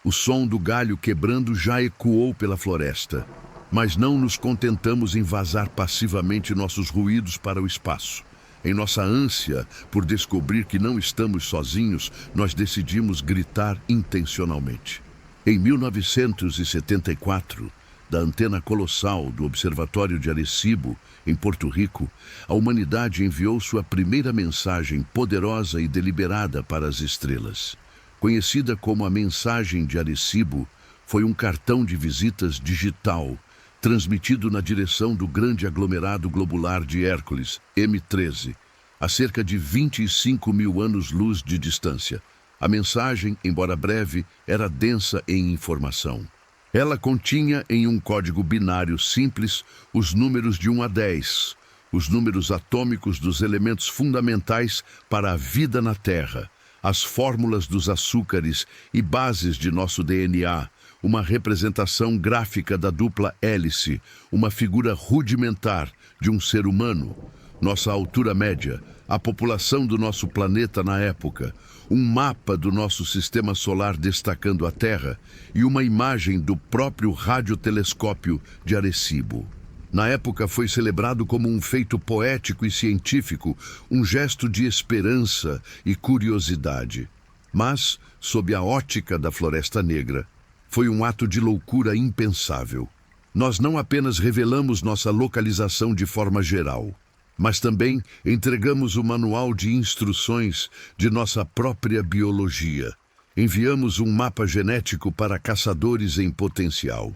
O som do galho quebrando já ecoou pela floresta. Mas não nos contentamos em vazar passivamente nossos ruídos para o espaço. Em nossa ânsia por descobrir que não estamos sozinhos, nós decidimos gritar intencionalmente. Em 1974, da antena colossal do Observatório de Arecibo, em Porto Rico, a humanidade enviou sua primeira mensagem poderosa e deliberada para as estrelas. Conhecida como a Mensagem de Arecibo, foi um cartão de visitas digital, transmitido na direção do grande aglomerado globular de Hércules, M13, a cerca de 25 mil anos-luz de distância. A mensagem, embora breve, era densa em informação. Ela continha em um código binário simples os números de 1 a 10, os números atômicos dos elementos fundamentais para a vida na Terra, as fórmulas dos açúcares e bases de nosso DNA, uma representação gráfica da dupla hélice, uma figura rudimentar de um ser humano, nossa altura média, a população do nosso planeta na época, um mapa do nosso sistema solar destacando a Terra e uma imagem do próprio radiotelescópio de Arecibo. Na época foi celebrado como um feito poético e científico, um gesto de esperança e curiosidade. Mas, sob a ótica da Floresta Negra, foi um ato de loucura impensável. Nós não apenas revelamos nossa localização de forma geral, mas também entregamos o manual de instruções de nossa própria biologia. Enviamos um mapa genético para caçadores em potencial.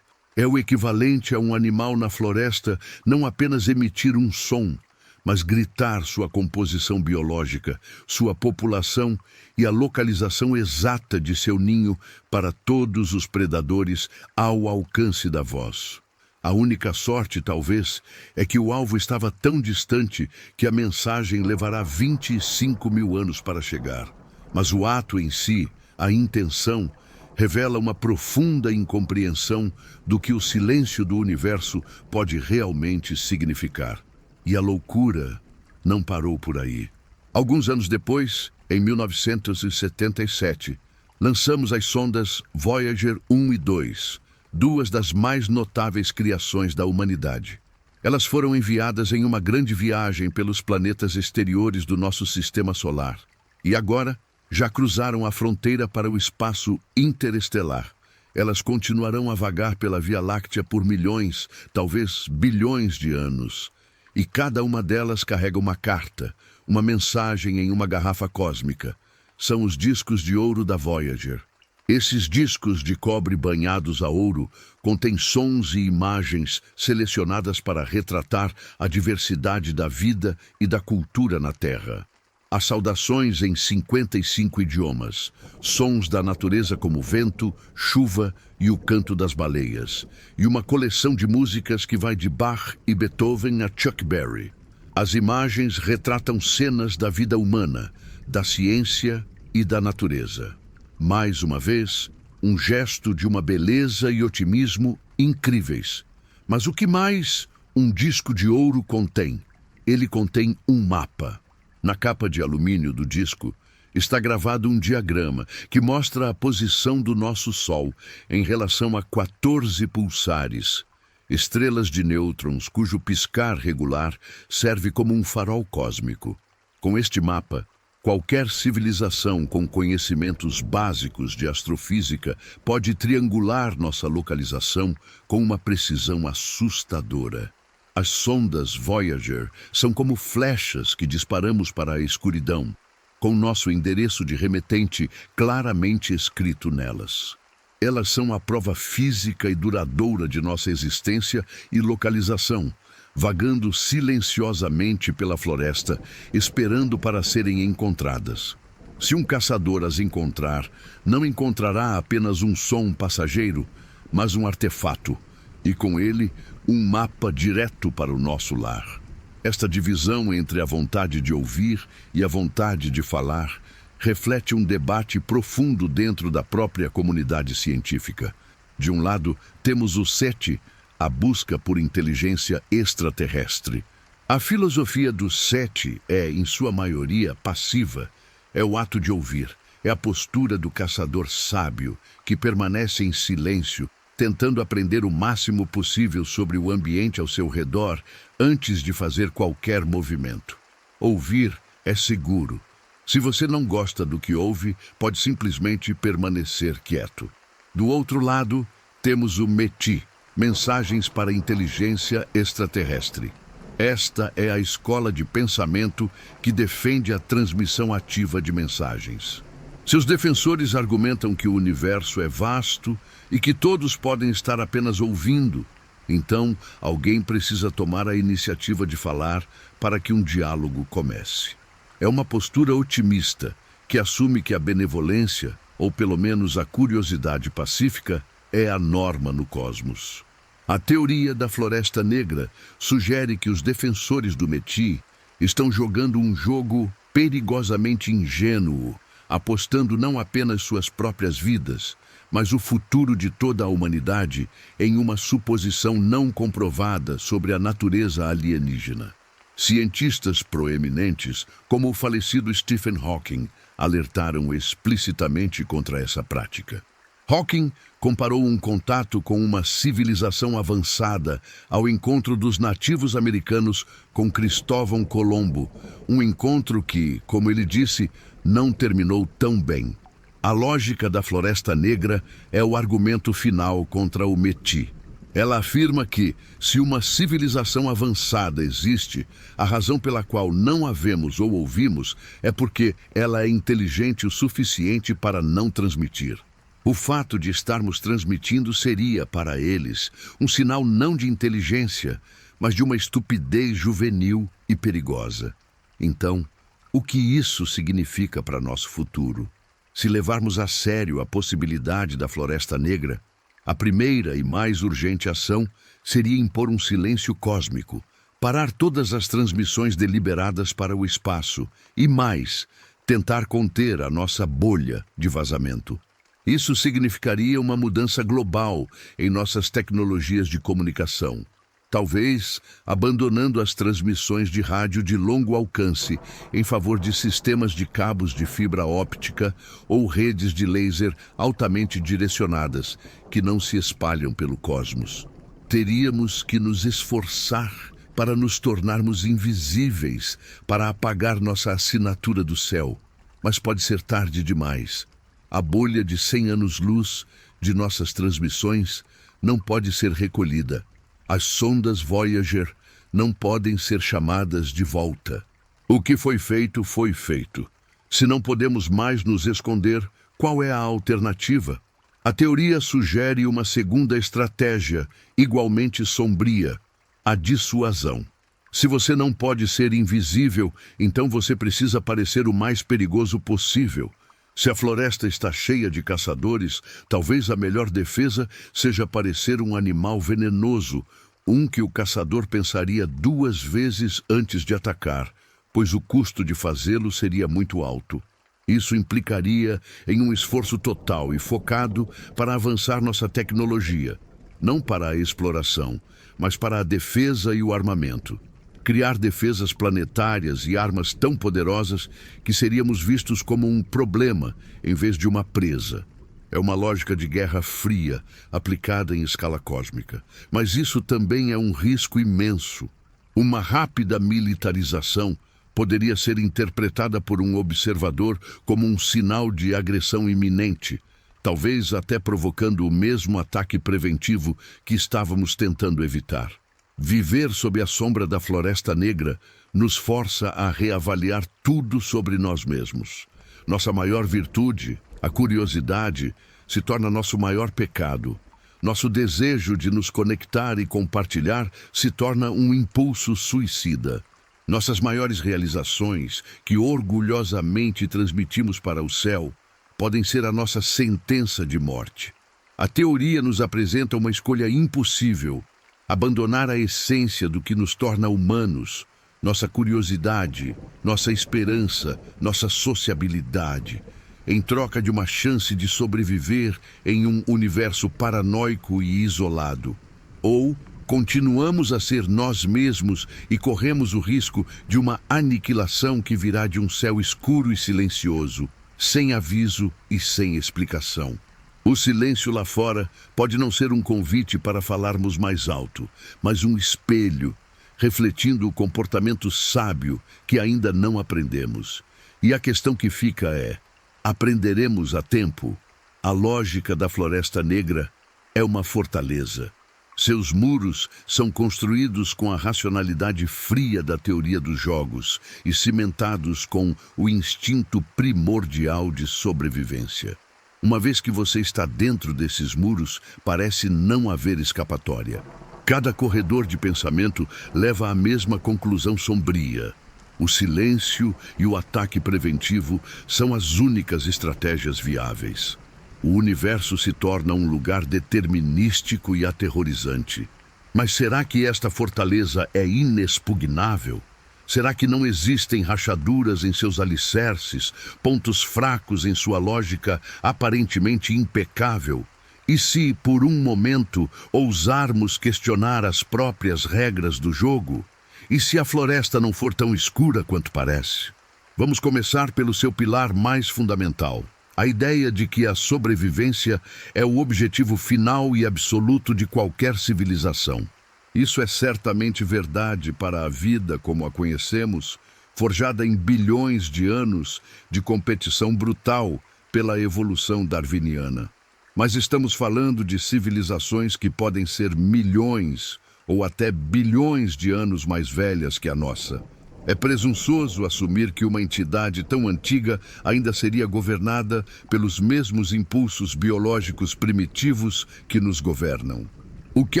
É o equivalente a um animal na floresta não apenas emitir um som, mas gritar sua composição biológica, sua população e a localização exata de seu ninho para todos os predadores ao alcance da voz. A única sorte, talvez, é que o alvo estava tão distante que a mensagem levará 25 mil anos para chegar. Mas o ato em si, a intenção, revela uma profunda incompreensão do que o silêncio do universo pode realmente significar. E a loucura não parou por aí. Alguns anos depois, em 1977, lançamos as sondas Voyager 1 e 2, duas das mais notáveis criações da humanidade. Elas foram enviadas em uma grande viagem pelos planetas exteriores do nosso sistema solar. E agora, já cruzaram a fronteira para o espaço interestelar. Elas continuarão a vagar pela Via Láctea por milhões, talvez bilhões de anos. E cada uma delas carrega uma carta, uma mensagem em uma garrafa cósmica. São os discos de ouro da Voyager. Esses discos de cobre banhados a ouro contêm sons e imagens selecionadas para retratar a diversidade da vida e da cultura na Terra. Há saudações em 55 idiomas, sons da natureza como vento, chuva e o canto das baleias, e uma coleção de músicas que vai de Bach e Beethoven a Chuck Berry. As imagens retratam cenas da vida humana, da ciência e da natureza. Mais uma vez, um gesto de uma beleza e otimismo incríveis. Mas o que mais um disco de ouro contém? Ele contém um mapa. Na capa de alumínio do disco está gravado um diagrama que mostra a posição do nosso Sol em relação a 14 pulsares, estrelas de nêutrons cujo piscar regular serve como um farol cósmico. Com este mapa, qualquer civilização com conhecimentos básicos de astrofísica pode triangular nossa localização com uma precisão assustadora. As sondas Voyager são como flechas que disparamos para a escuridão, com nosso endereço de remetente claramente escrito nelas. Elas são a prova física e duradoura de nossa existência e localização, vagando silenciosamente pela floresta, esperando para serem encontradas. Se um caçador as encontrar, não encontrará apenas um som passageiro, mas um artefato, e com ele um mapa direto para o nosso lar. Esta divisão entre a vontade de ouvir e a vontade de falar reflete um debate profundo dentro da própria comunidade científica. De um lado, temos o SETI, a busca por inteligência extraterrestre. A filosofia do SETI é, em sua maioria, passiva. É o ato de ouvir, é a postura do caçador sábio que permanece em silêncio, tentando aprender o máximo possível sobre o ambiente ao seu redor antes de fazer qualquer movimento. Ouvir é seguro. Se você não gosta do que ouve, pode simplesmente permanecer quieto. Do outro lado, temos o METI, Mensagens para Inteligência Extraterrestre. Esta é a escola de pensamento que defende a transmissão ativa de mensagens. Seus defensores argumentam que o universo é vasto e que todos podem estar apenas ouvindo. Então, alguém precisa tomar a iniciativa de falar para que um diálogo comece. É uma postura otimista que assume que a benevolência, ou pelo menos a curiosidade pacífica, é a norma no cosmos. A teoria da Floresta Negra sugere que os defensores do Métis estão jogando um jogo perigosamente ingênuo, apostando não apenas suas próprias vidas, mas o futuro de toda a humanidade em uma suposição não comprovada sobre a natureza alienígena. Cientistas proeminentes, como o falecido Stephen Hawking, alertaram explicitamente contra essa prática. Hawking comparou um contato com uma civilização avançada ao encontro dos nativos americanos com Cristóvão Colombo, um encontro que, como ele disse, não terminou tão bem. A lógica da Floresta Negra é o argumento final contra o Métis. Ela afirma que, se uma civilização avançada existe, a razão pela qual não a vemos ou ouvimos é porque ela é inteligente o suficiente para não transmitir. O fato de estarmos transmitindo seria, para eles, um sinal não de inteligência, mas de uma estupidez juvenil e perigosa. Então, o que isso significa para nosso futuro? Se levarmos a sério a possibilidade da Floresta Negra, a primeira e mais urgente ação seria impor um silêncio cósmico, parar todas as transmissões deliberadas para o espaço e, mais, tentar conter a nossa bolha de vazamento. Isso significaria uma mudança global em nossas tecnologias de comunicação, talvez abandonando as transmissões de rádio de longo alcance em favor de sistemas de cabos de fibra óptica ou redes de laser altamente direcionadas que não se espalham pelo cosmos. Teríamos que nos esforçar para nos tornarmos invisíveis, para apagar nossa assinatura do céu, mas pode ser tarde demais. A bolha de 100 anos-luz de nossas transmissões não pode ser recolhida. As sondas Voyager não podem ser chamadas de volta. O que foi feito, foi feito. Se não podemos mais nos esconder, qual é a alternativa? A teoria sugere uma segunda estratégia, igualmente sombria: a dissuasão. Se você não pode ser invisível, então você precisa parecer o mais perigoso possível. Se a floresta está cheia de caçadores, talvez a melhor defesa seja parecer um animal venenoso, um que o caçador pensaria 2 vezes antes de atacar, pois o custo de fazê-lo seria muito alto. Isso implicaria em um esforço total e focado para avançar nossa tecnologia, não para a exploração, mas para a defesa e o armamento. Criar defesas planetárias e armas tão poderosas que seríamos vistos como um problema em vez de uma presa. É uma lógica de guerra fria, aplicada em escala cósmica. Mas isso também é um risco imenso. Uma rápida militarização poderia ser interpretada por um observador como um sinal de agressão iminente, talvez até provocando o mesmo ataque preventivo que estávamos tentando evitar. Viver sob a sombra da Floresta Negra nos força a reavaliar tudo sobre nós mesmos. Nossa maior virtude, a curiosidade, se torna nosso maior pecado. Nosso desejo de nos conectar e compartilhar se torna um impulso suicida. Nossas maiores realizações, que orgulhosamente transmitimos para o céu, podem ser a nossa sentença de morte. A teoria nos apresenta uma escolha impossível: abandonar a essência do que nos torna humanos, nossa curiosidade, nossa esperança, nossa sociabilidade, em troca de uma chance de sobreviver em um universo paranoico e isolado. Ou continuamos a ser nós mesmos e corremos o risco de uma aniquilação que virá de um céu escuro e silencioso, sem aviso e sem explicação. O silêncio lá fora pode não ser um convite para falarmos mais alto, mas um espelho, refletindo o comportamento sábio que ainda não aprendemos. E a questão que fica é: aprenderemos a tempo? A lógica da Floresta Negra é uma fortaleza. Seus muros são construídos com a racionalidade fria da teoria dos jogos e cimentados com o instinto primordial de sobrevivência. Uma vez que você está dentro desses muros, parece não haver escapatória. Cada corredor de pensamento leva à mesma conclusão sombria. O silêncio e o ataque preventivo são as únicas estratégias viáveis. O universo se torna um lugar determinístico e aterrorizante. Mas será que esta fortaleza é inexpugnável? Será que não existem rachaduras em seus alicerces, pontos fracos em sua lógica aparentemente impecável? E se, por um momento, ousarmos questionar as próprias regras do jogo? E se a floresta não for tão escura quanto parece? Vamos começar pelo seu pilar mais fundamental. A ideia de que a sobrevivência é o objetivo final e absoluto de qualquer civilização. Isso é certamente verdade para a vida como a conhecemos, forjada em bilhões de anos de competição brutal pela evolução darwiniana. Mas estamos falando de civilizações que podem ser milhões ou até bilhões de anos mais velhas que a nossa. É presunçoso assumir que uma entidade tão antiga ainda seria governada pelos mesmos impulsos biológicos primitivos que nos governam. O que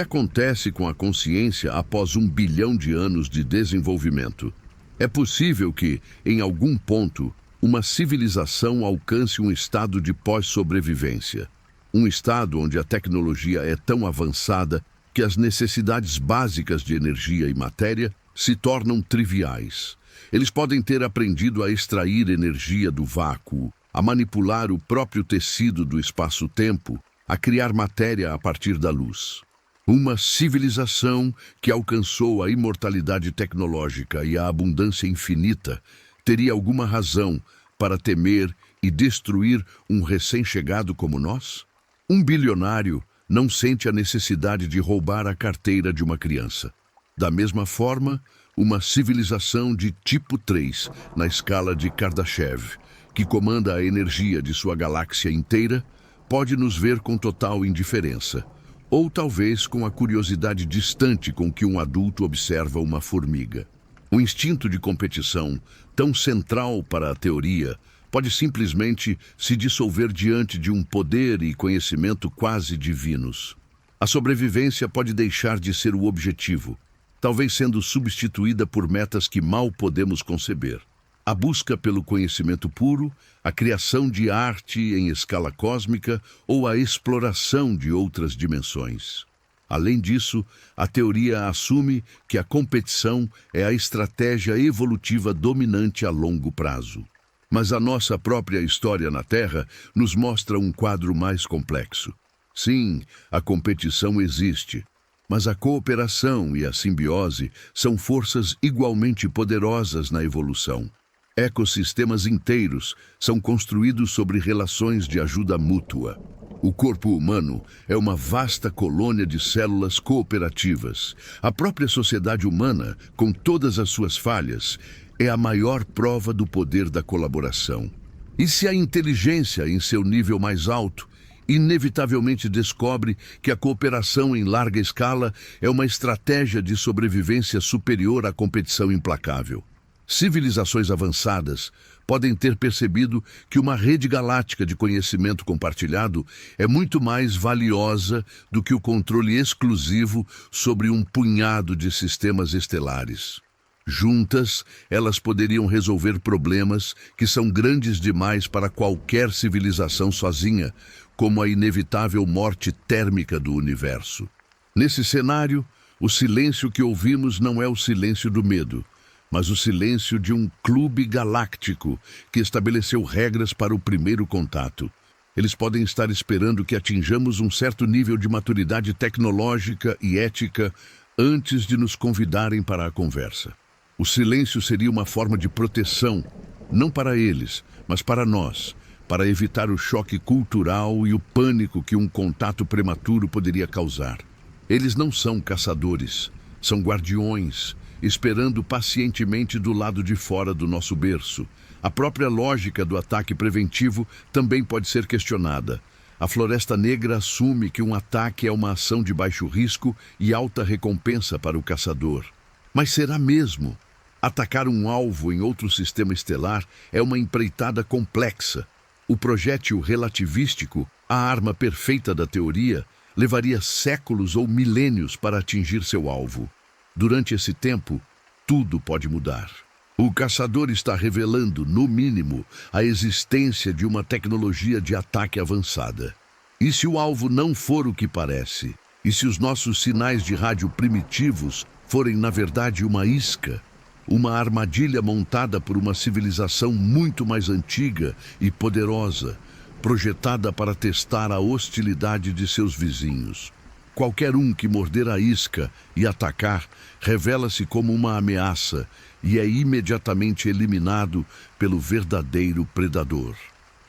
acontece com a consciência após 1 bilhão de anos de desenvolvimento? É possível que, em algum ponto, uma civilização alcance um estado de pós-sobrevivência. Um estado onde a tecnologia é tão avançada que as necessidades básicas de energia e matéria se tornam triviais. Eles podem ter aprendido a extrair energia do vácuo, a manipular o próprio tecido do espaço-tempo, a criar matéria a partir da luz. Uma civilização que alcançou a imortalidade tecnológica e a abundância infinita teria alguma razão para temer e destruir um recém-chegado como nós? Um bilionário não sente a necessidade de roubar a carteira de uma criança. Da mesma forma, uma civilização de tipo 3, na escala de Kardashev, que comanda a energia de sua galáxia inteira, pode nos ver com total indiferença, ou talvez com a curiosidade distante com que um adulto observa uma formiga. O instinto de competição, tão central para a teoria, pode simplesmente se dissolver diante de um poder e conhecimento quase divinos. A sobrevivência pode deixar de ser o objetivo, talvez sendo substituída por metas que mal podemos conceber. A busca pelo conhecimento puro, a criação de arte em escala cósmica ou a exploração de outras dimensões. Além disso, a teoria assume que a competição é a estratégia evolutiva dominante a longo prazo. Mas a nossa própria história na Terra nos mostra um quadro mais complexo. Sim, a competição existe, mas a cooperação e a simbiose são forças igualmente poderosas na evolução. Ecossistemas inteiros são construídos sobre relações de ajuda mútua. O corpo humano é uma vasta colônia de células cooperativas. A própria sociedade humana, com todas as suas falhas, é a maior prova do poder da colaboração. E se a inteligência, em seu nível mais alto, inevitavelmente descobre que a cooperação em larga escala é uma estratégia de sobrevivência superior à competição implacável? Civilizações avançadas podem ter percebido que uma rede galáctica de conhecimento compartilhado é muito mais valiosa do que o controle exclusivo sobre um punhado de sistemas estelares. Juntas, elas poderiam resolver problemas que são grandes demais para qualquer civilização sozinha, como a inevitável morte térmica do universo. Nesse cenário, o silêncio que ouvimos não é o silêncio do medo, mas o silêncio de um clube galáctico que estabeleceu regras para o primeiro contato. Eles podem estar esperando que atinjamos um certo nível de maturidade tecnológica e ética antes de nos convidarem para a conversa. O silêncio seria uma forma de proteção, não para eles, mas para nós, para evitar o choque cultural e o pânico que um contato prematuro poderia causar. Eles não são caçadores, são guardiões, esperando pacientemente do lado de fora do nosso berço. A própria lógica do ataque preventivo também pode ser questionada. A Floresta Negra assume que um ataque é uma ação de baixo risco e alta recompensa para o caçador. Mas será mesmo? Atacar um alvo em outro sistema estelar é uma empreitada complexa. O projétil relativístico, a arma perfeita da teoria, levaria séculos ou milênios para atingir seu alvo. Durante esse tempo, tudo pode mudar. O caçador está revelando, no mínimo, a existência de uma tecnologia de ataque avançada. E se o alvo não for o que parece? E se os nossos sinais de rádio primitivos forem, na verdade, uma isca? Uma armadilha montada por uma civilização muito mais antiga e poderosa, projetada para testar a hostilidade de seus vizinhos. Qualquer um que morder a isca e atacar revela-se como uma ameaça e é imediatamente eliminado pelo verdadeiro predador.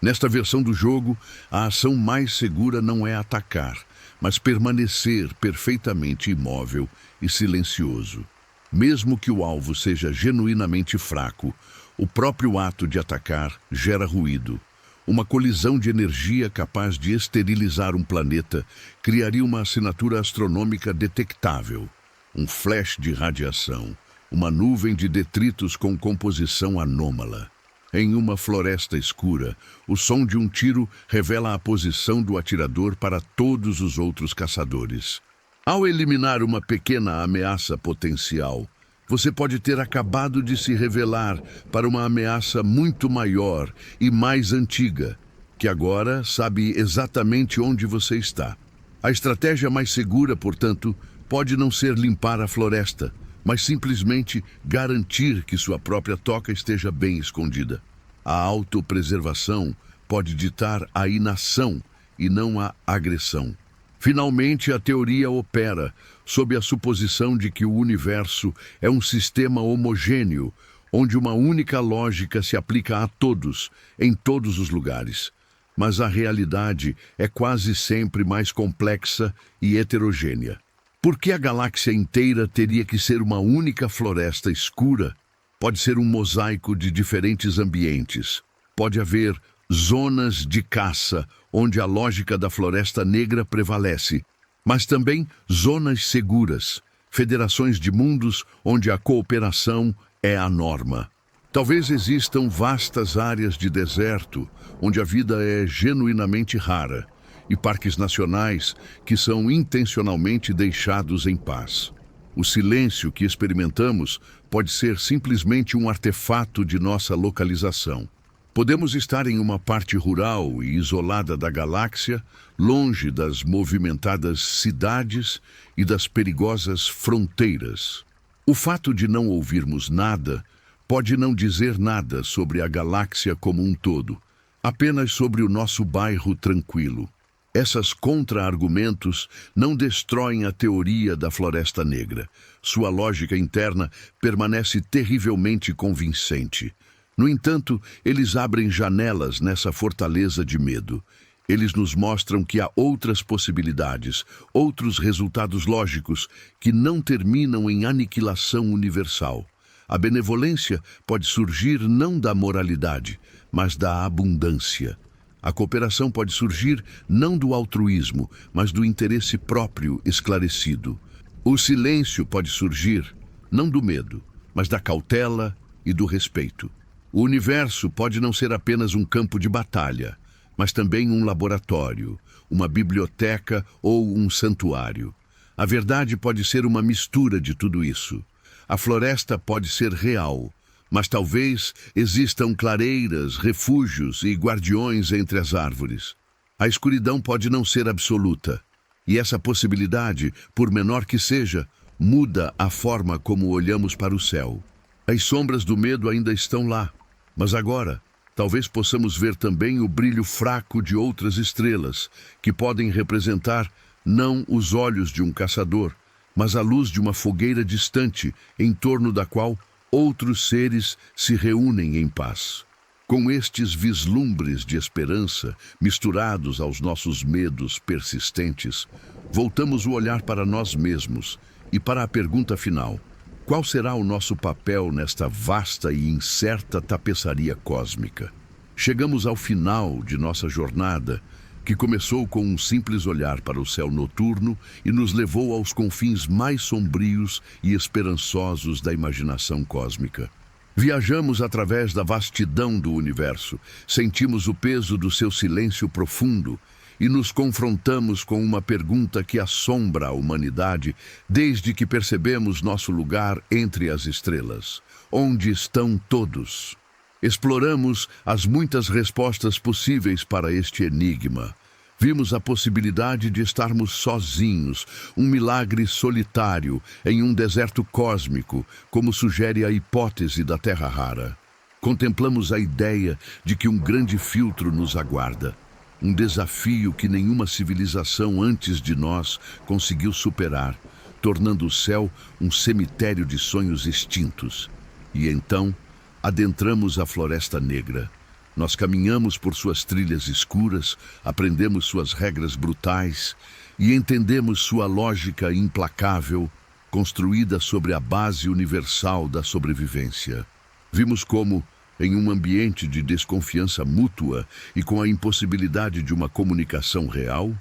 Nesta versão do jogo, a ação mais segura não é atacar, mas permanecer perfeitamente imóvel e silencioso. Mesmo que o alvo seja genuinamente fraco, o próprio ato de atacar gera ruído. Uma colisão de energia capaz de esterilizar um planeta criaria uma assinatura astronômica detectável, um flash de radiação, uma nuvem de detritos com composição anômala. Em uma floresta escura, o som de um tiro revela a posição do atirador para todos os outros caçadores. Ao eliminar uma pequena ameaça potencial, você pode ter acabado de se revelar para uma ameaça muito maior e mais antiga, que agora sabe exatamente onde você está. A estratégia mais segura, portanto, pode não ser limpar a floresta, mas simplesmente garantir que sua própria toca esteja bem escondida. A autopreservação pode ditar a inação e não a agressão. Finalmente, a teoria opera sob a suposição de que o universo é um sistema homogêneo, onde uma única lógica se aplica a todos, em todos os lugares. Mas a realidade é quase sempre mais complexa e heterogênea. Por que a galáxia inteira teria que ser uma única floresta escura? Pode ser um mosaico de diferentes ambientes. Pode haver zonas de caça, onde a lógica da Floresta Negra prevalece, mas também zonas seguras, federações de mundos onde a cooperação é a norma. Talvez existam vastas áreas de deserto, onde a vida é genuinamente rara, e parques nacionais que são intencionalmente deixados em paz. O silêncio que experimentamos pode ser simplesmente um artefato de nossa localização. Podemos estar em uma parte rural e isolada da galáxia, longe das movimentadas cidades e das perigosas fronteiras. O fato de não ouvirmos nada pode não dizer nada sobre a galáxia como um todo, apenas sobre o nosso bairro tranquilo. Essas contra-argumentos não destroem a teoria da Floresta Negra. Sua lógica interna permanece terrivelmente convincente. No entanto, eles abrem janelas nessa fortaleza de medo. Eles nos mostram que há outras possibilidades, outros resultados lógicos que não terminam em aniquilação universal. A benevolência pode surgir não da moralidade, mas da abundância. A cooperação pode surgir não do altruísmo, mas do interesse próprio esclarecido. O silêncio pode surgir não do medo, mas da cautela e do respeito. O universo pode não ser apenas um campo de batalha, mas também um laboratório, uma biblioteca ou um santuário. A verdade pode ser uma mistura de tudo isso. A floresta pode ser real, mas talvez existam clareiras, refúgios e guardiões entre as árvores. A escuridão pode não ser absoluta, e essa possibilidade, por menor que seja, muda a forma como olhamos para o céu. As sombras do medo ainda estão lá, mas agora talvez possamos ver também o brilho fraco de outras estrelas, que podem representar não os olhos de um caçador, mas a luz de uma fogueira distante, em torno da qual outros seres se reúnem em paz. Com estes vislumbres de esperança, misturados aos nossos medos persistentes, voltamos o olhar para nós mesmos e para a pergunta final: qual será o nosso papel nesta vasta e incerta tapeçaria cósmica? Chegamos ao final de nossa jornada, que começou com um simples olhar para o céu noturno e nos levou aos confins mais sombrios e esperançosos da imaginação cósmica. Viajamos através da vastidão do universo, sentimos o peso do seu silêncio profundo e nos confrontamos com uma pergunta que assombra a humanidade desde que percebemos nosso lugar entre as estrelas. Onde estão todos? Exploramos as muitas respostas possíveis para este enigma. Vimos a possibilidade de estarmos sozinhos, um milagre solitário, em um deserto cósmico, como sugere a hipótese da Terra rara. Contemplamos a ideia de que um grande filtro nos aguarda, um desafio que nenhuma civilização antes de nós conseguiu superar, tornando o céu um cemitério de sonhos extintos. E então, adentramos a Floresta Negra. Nós caminhamos por suas trilhas escuras, aprendemos suas regras brutais e entendemos sua lógica implacável, construída sobre a base universal da sobrevivência. Vimos como, em um ambiente de desconfiança mútua e com a impossibilidade de uma comunicação real,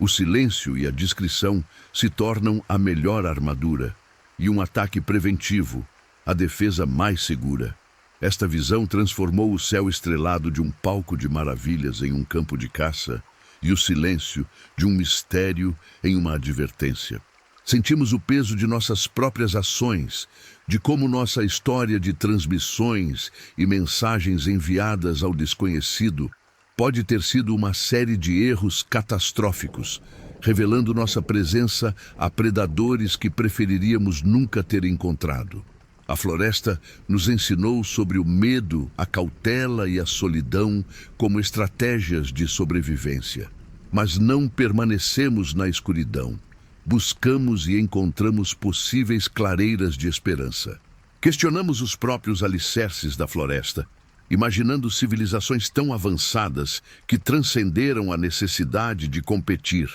o silêncio e a discrição se tornam a melhor armadura e um ataque preventivo, a defesa mais segura. Esta visão transformou o céu estrelado de um palco de maravilhas em um campo de caça e o silêncio de um mistério em uma advertência. Sentimos o peso de nossas próprias ações, de como nossa história de transmissões e mensagens enviadas ao desconhecido pode ter sido uma série de erros catastróficos, revelando nossa presença a predadores que preferiríamos nunca ter encontrado. A floresta nos ensinou sobre o medo, a cautela e a solidão como estratégias de sobrevivência. Mas não permanecemos na escuridão. Buscamos e encontramos possíveis clareiras de esperança. Questionamos os próprios alicerces da floresta, imaginando civilizações tão avançadas que transcenderam a necessidade de competir,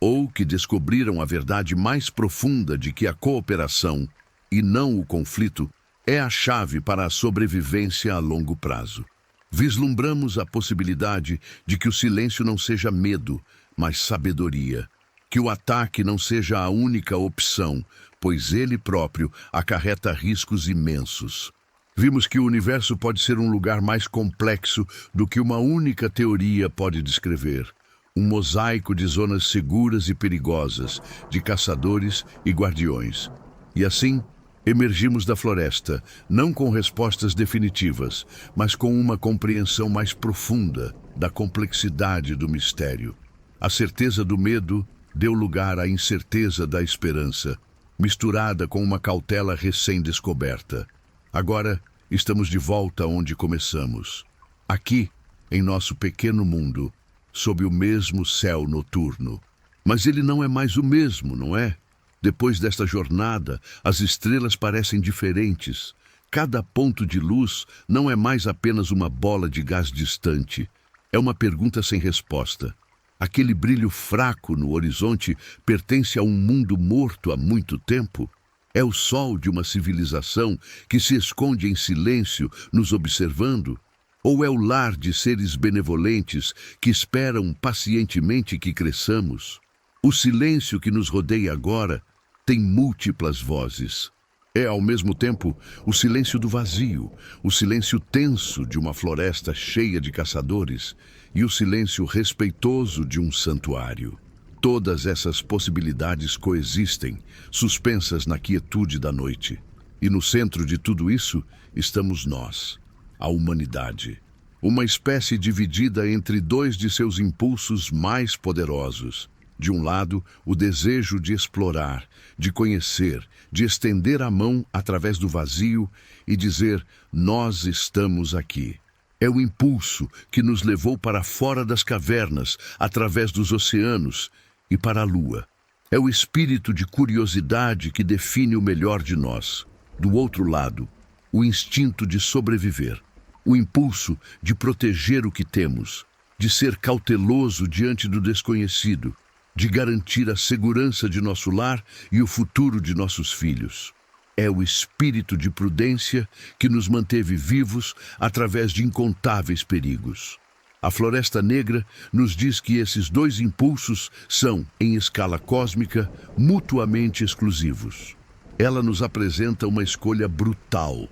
ou que descobriram a verdade mais profunda de que a cooperação, e não o conflito, é a chave para a sobrevivência a longo prazo. Vislumbramos a possibilidade de que o silêncio não seja medo, mas sabedoria. Que o ataque não seja a única opção, pois ele próprio acarreta riscos imensos. Vimos que o universo pode ser um lugar mais complexo do que uma única teoria pode descrever. Um mosaico de zonas seguras e perigosas, de caçadores e guardiões. E assim, emergimos da floresta, não com respostas definitivas, mas com uma compreensão mais profunda da complexidade do mistério. A certeza do medo deu lugar à incerteza da esperança, misturada com uma cautela recém-descoberta. Agora, estamos de volta onde começamos. Aqui, em nosso pequeno mundo, sob o mesmo céu noturno. Mas ele não é mais o mesmo, não é? Depois desta jornada, as estrelas parecem diferentes. Cada ponto de luz não é mais apenas uma bola de gás distante. É uma pergunta sem resposta. Aquele brilho fraco no horizonte pertence a um mundo morto há muito tempo? É o sol de uma civilização que se esconde em silêncio, nos observando? Ou é o lar de seres benevolentes que esperam pacientemente que cresçamos? O silêncio que nos rodeia agora tem múltiplas vozes. É, ao mesmo tempo, o silêncio do vazio, o silêncio tenso de uma floresta cheia de caçadores e o silêncio respeitoso de um santuário. Todas essas possibilidades coexistem, suspensas na quietude da noite. E no centro de tudo isso estamos nós, a humanidade. Uma espécie dividida entre dois de seus impulsos mais poderosos. De um lado, o desejo de explorar, de conhecer, de estender a mão através do vazio e dizer, nós estamos aqui. É o impulso que nos levou para fora das cavernas, através dos oceanos e para a lua. É o espírito de curiosidade que define o melhor de nós. Do outro lado, o instinto de sobreviver, o impulso de proteger o que temos, de ser cauteloso diante do desconhecido, de garantir a segurança de nosso lar e o futuro de nossos filhos. É o espírito de prudência que nos manteve vivos através de incontáveis perigos. A Floresta Negra nos diz que esses dois impulsos são, em escala cósmica, mutuamente exclusivos. Ela nos apresenta uma escolha brutal.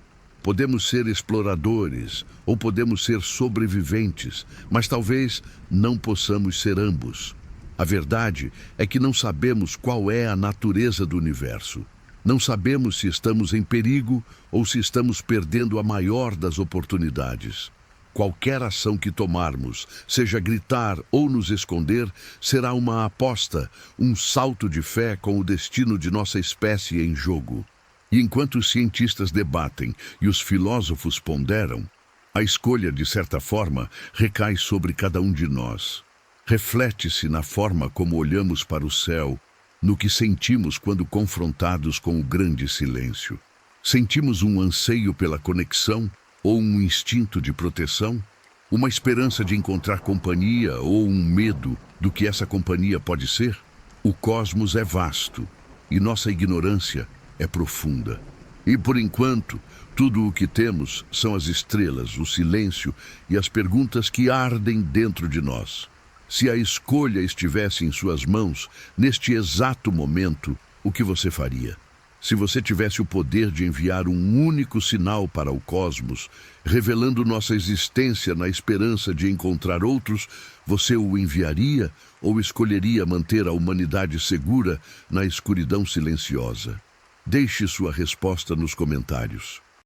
Podemos ser exploradores ou podemos ser sobreviventes, mas talvez não possamos ser ambos. A verdade é que não sabemos qual é a natureza do universo. Não sabemos se estamos em perigo ou se estamos perdendo a maior das oportunidades. Qualquer ação que tomarmos, seja gritar ou nos esconder, será uma aposta, um salto de fé com o destino de nossa espécie em jogo. E enquanto os cientistas debatem e os filósofos ponderam, a escolha, de certa forma, recai sobre cada um de nós. Reflete-se na forma como olhamos para o céu, no que sentimos quando confrontados com o grande silêncio. Sentimos um anseio pela conexão ou um instinto de proteção? Uma esperança de encontrar companhia ou um medo do que essa companhia pode ser? O cosmos é vasto e nossa ignorância é profunda. E por enquanto, tudo o que temos são as estrelas, o silêncio e as perguntas que ardem dentro de nós. Se a escolha estivesse em suas mãos, neste exato momento, o que você faria? Se você tivesse o poder de enviar um único sinal para o cosmos, revelando nossa existência na esperança de encontrar outros, você o enviaria ou escolheria manter a humanidade segura na escuridão silenciosa? Deixe sua resposta nos comentários.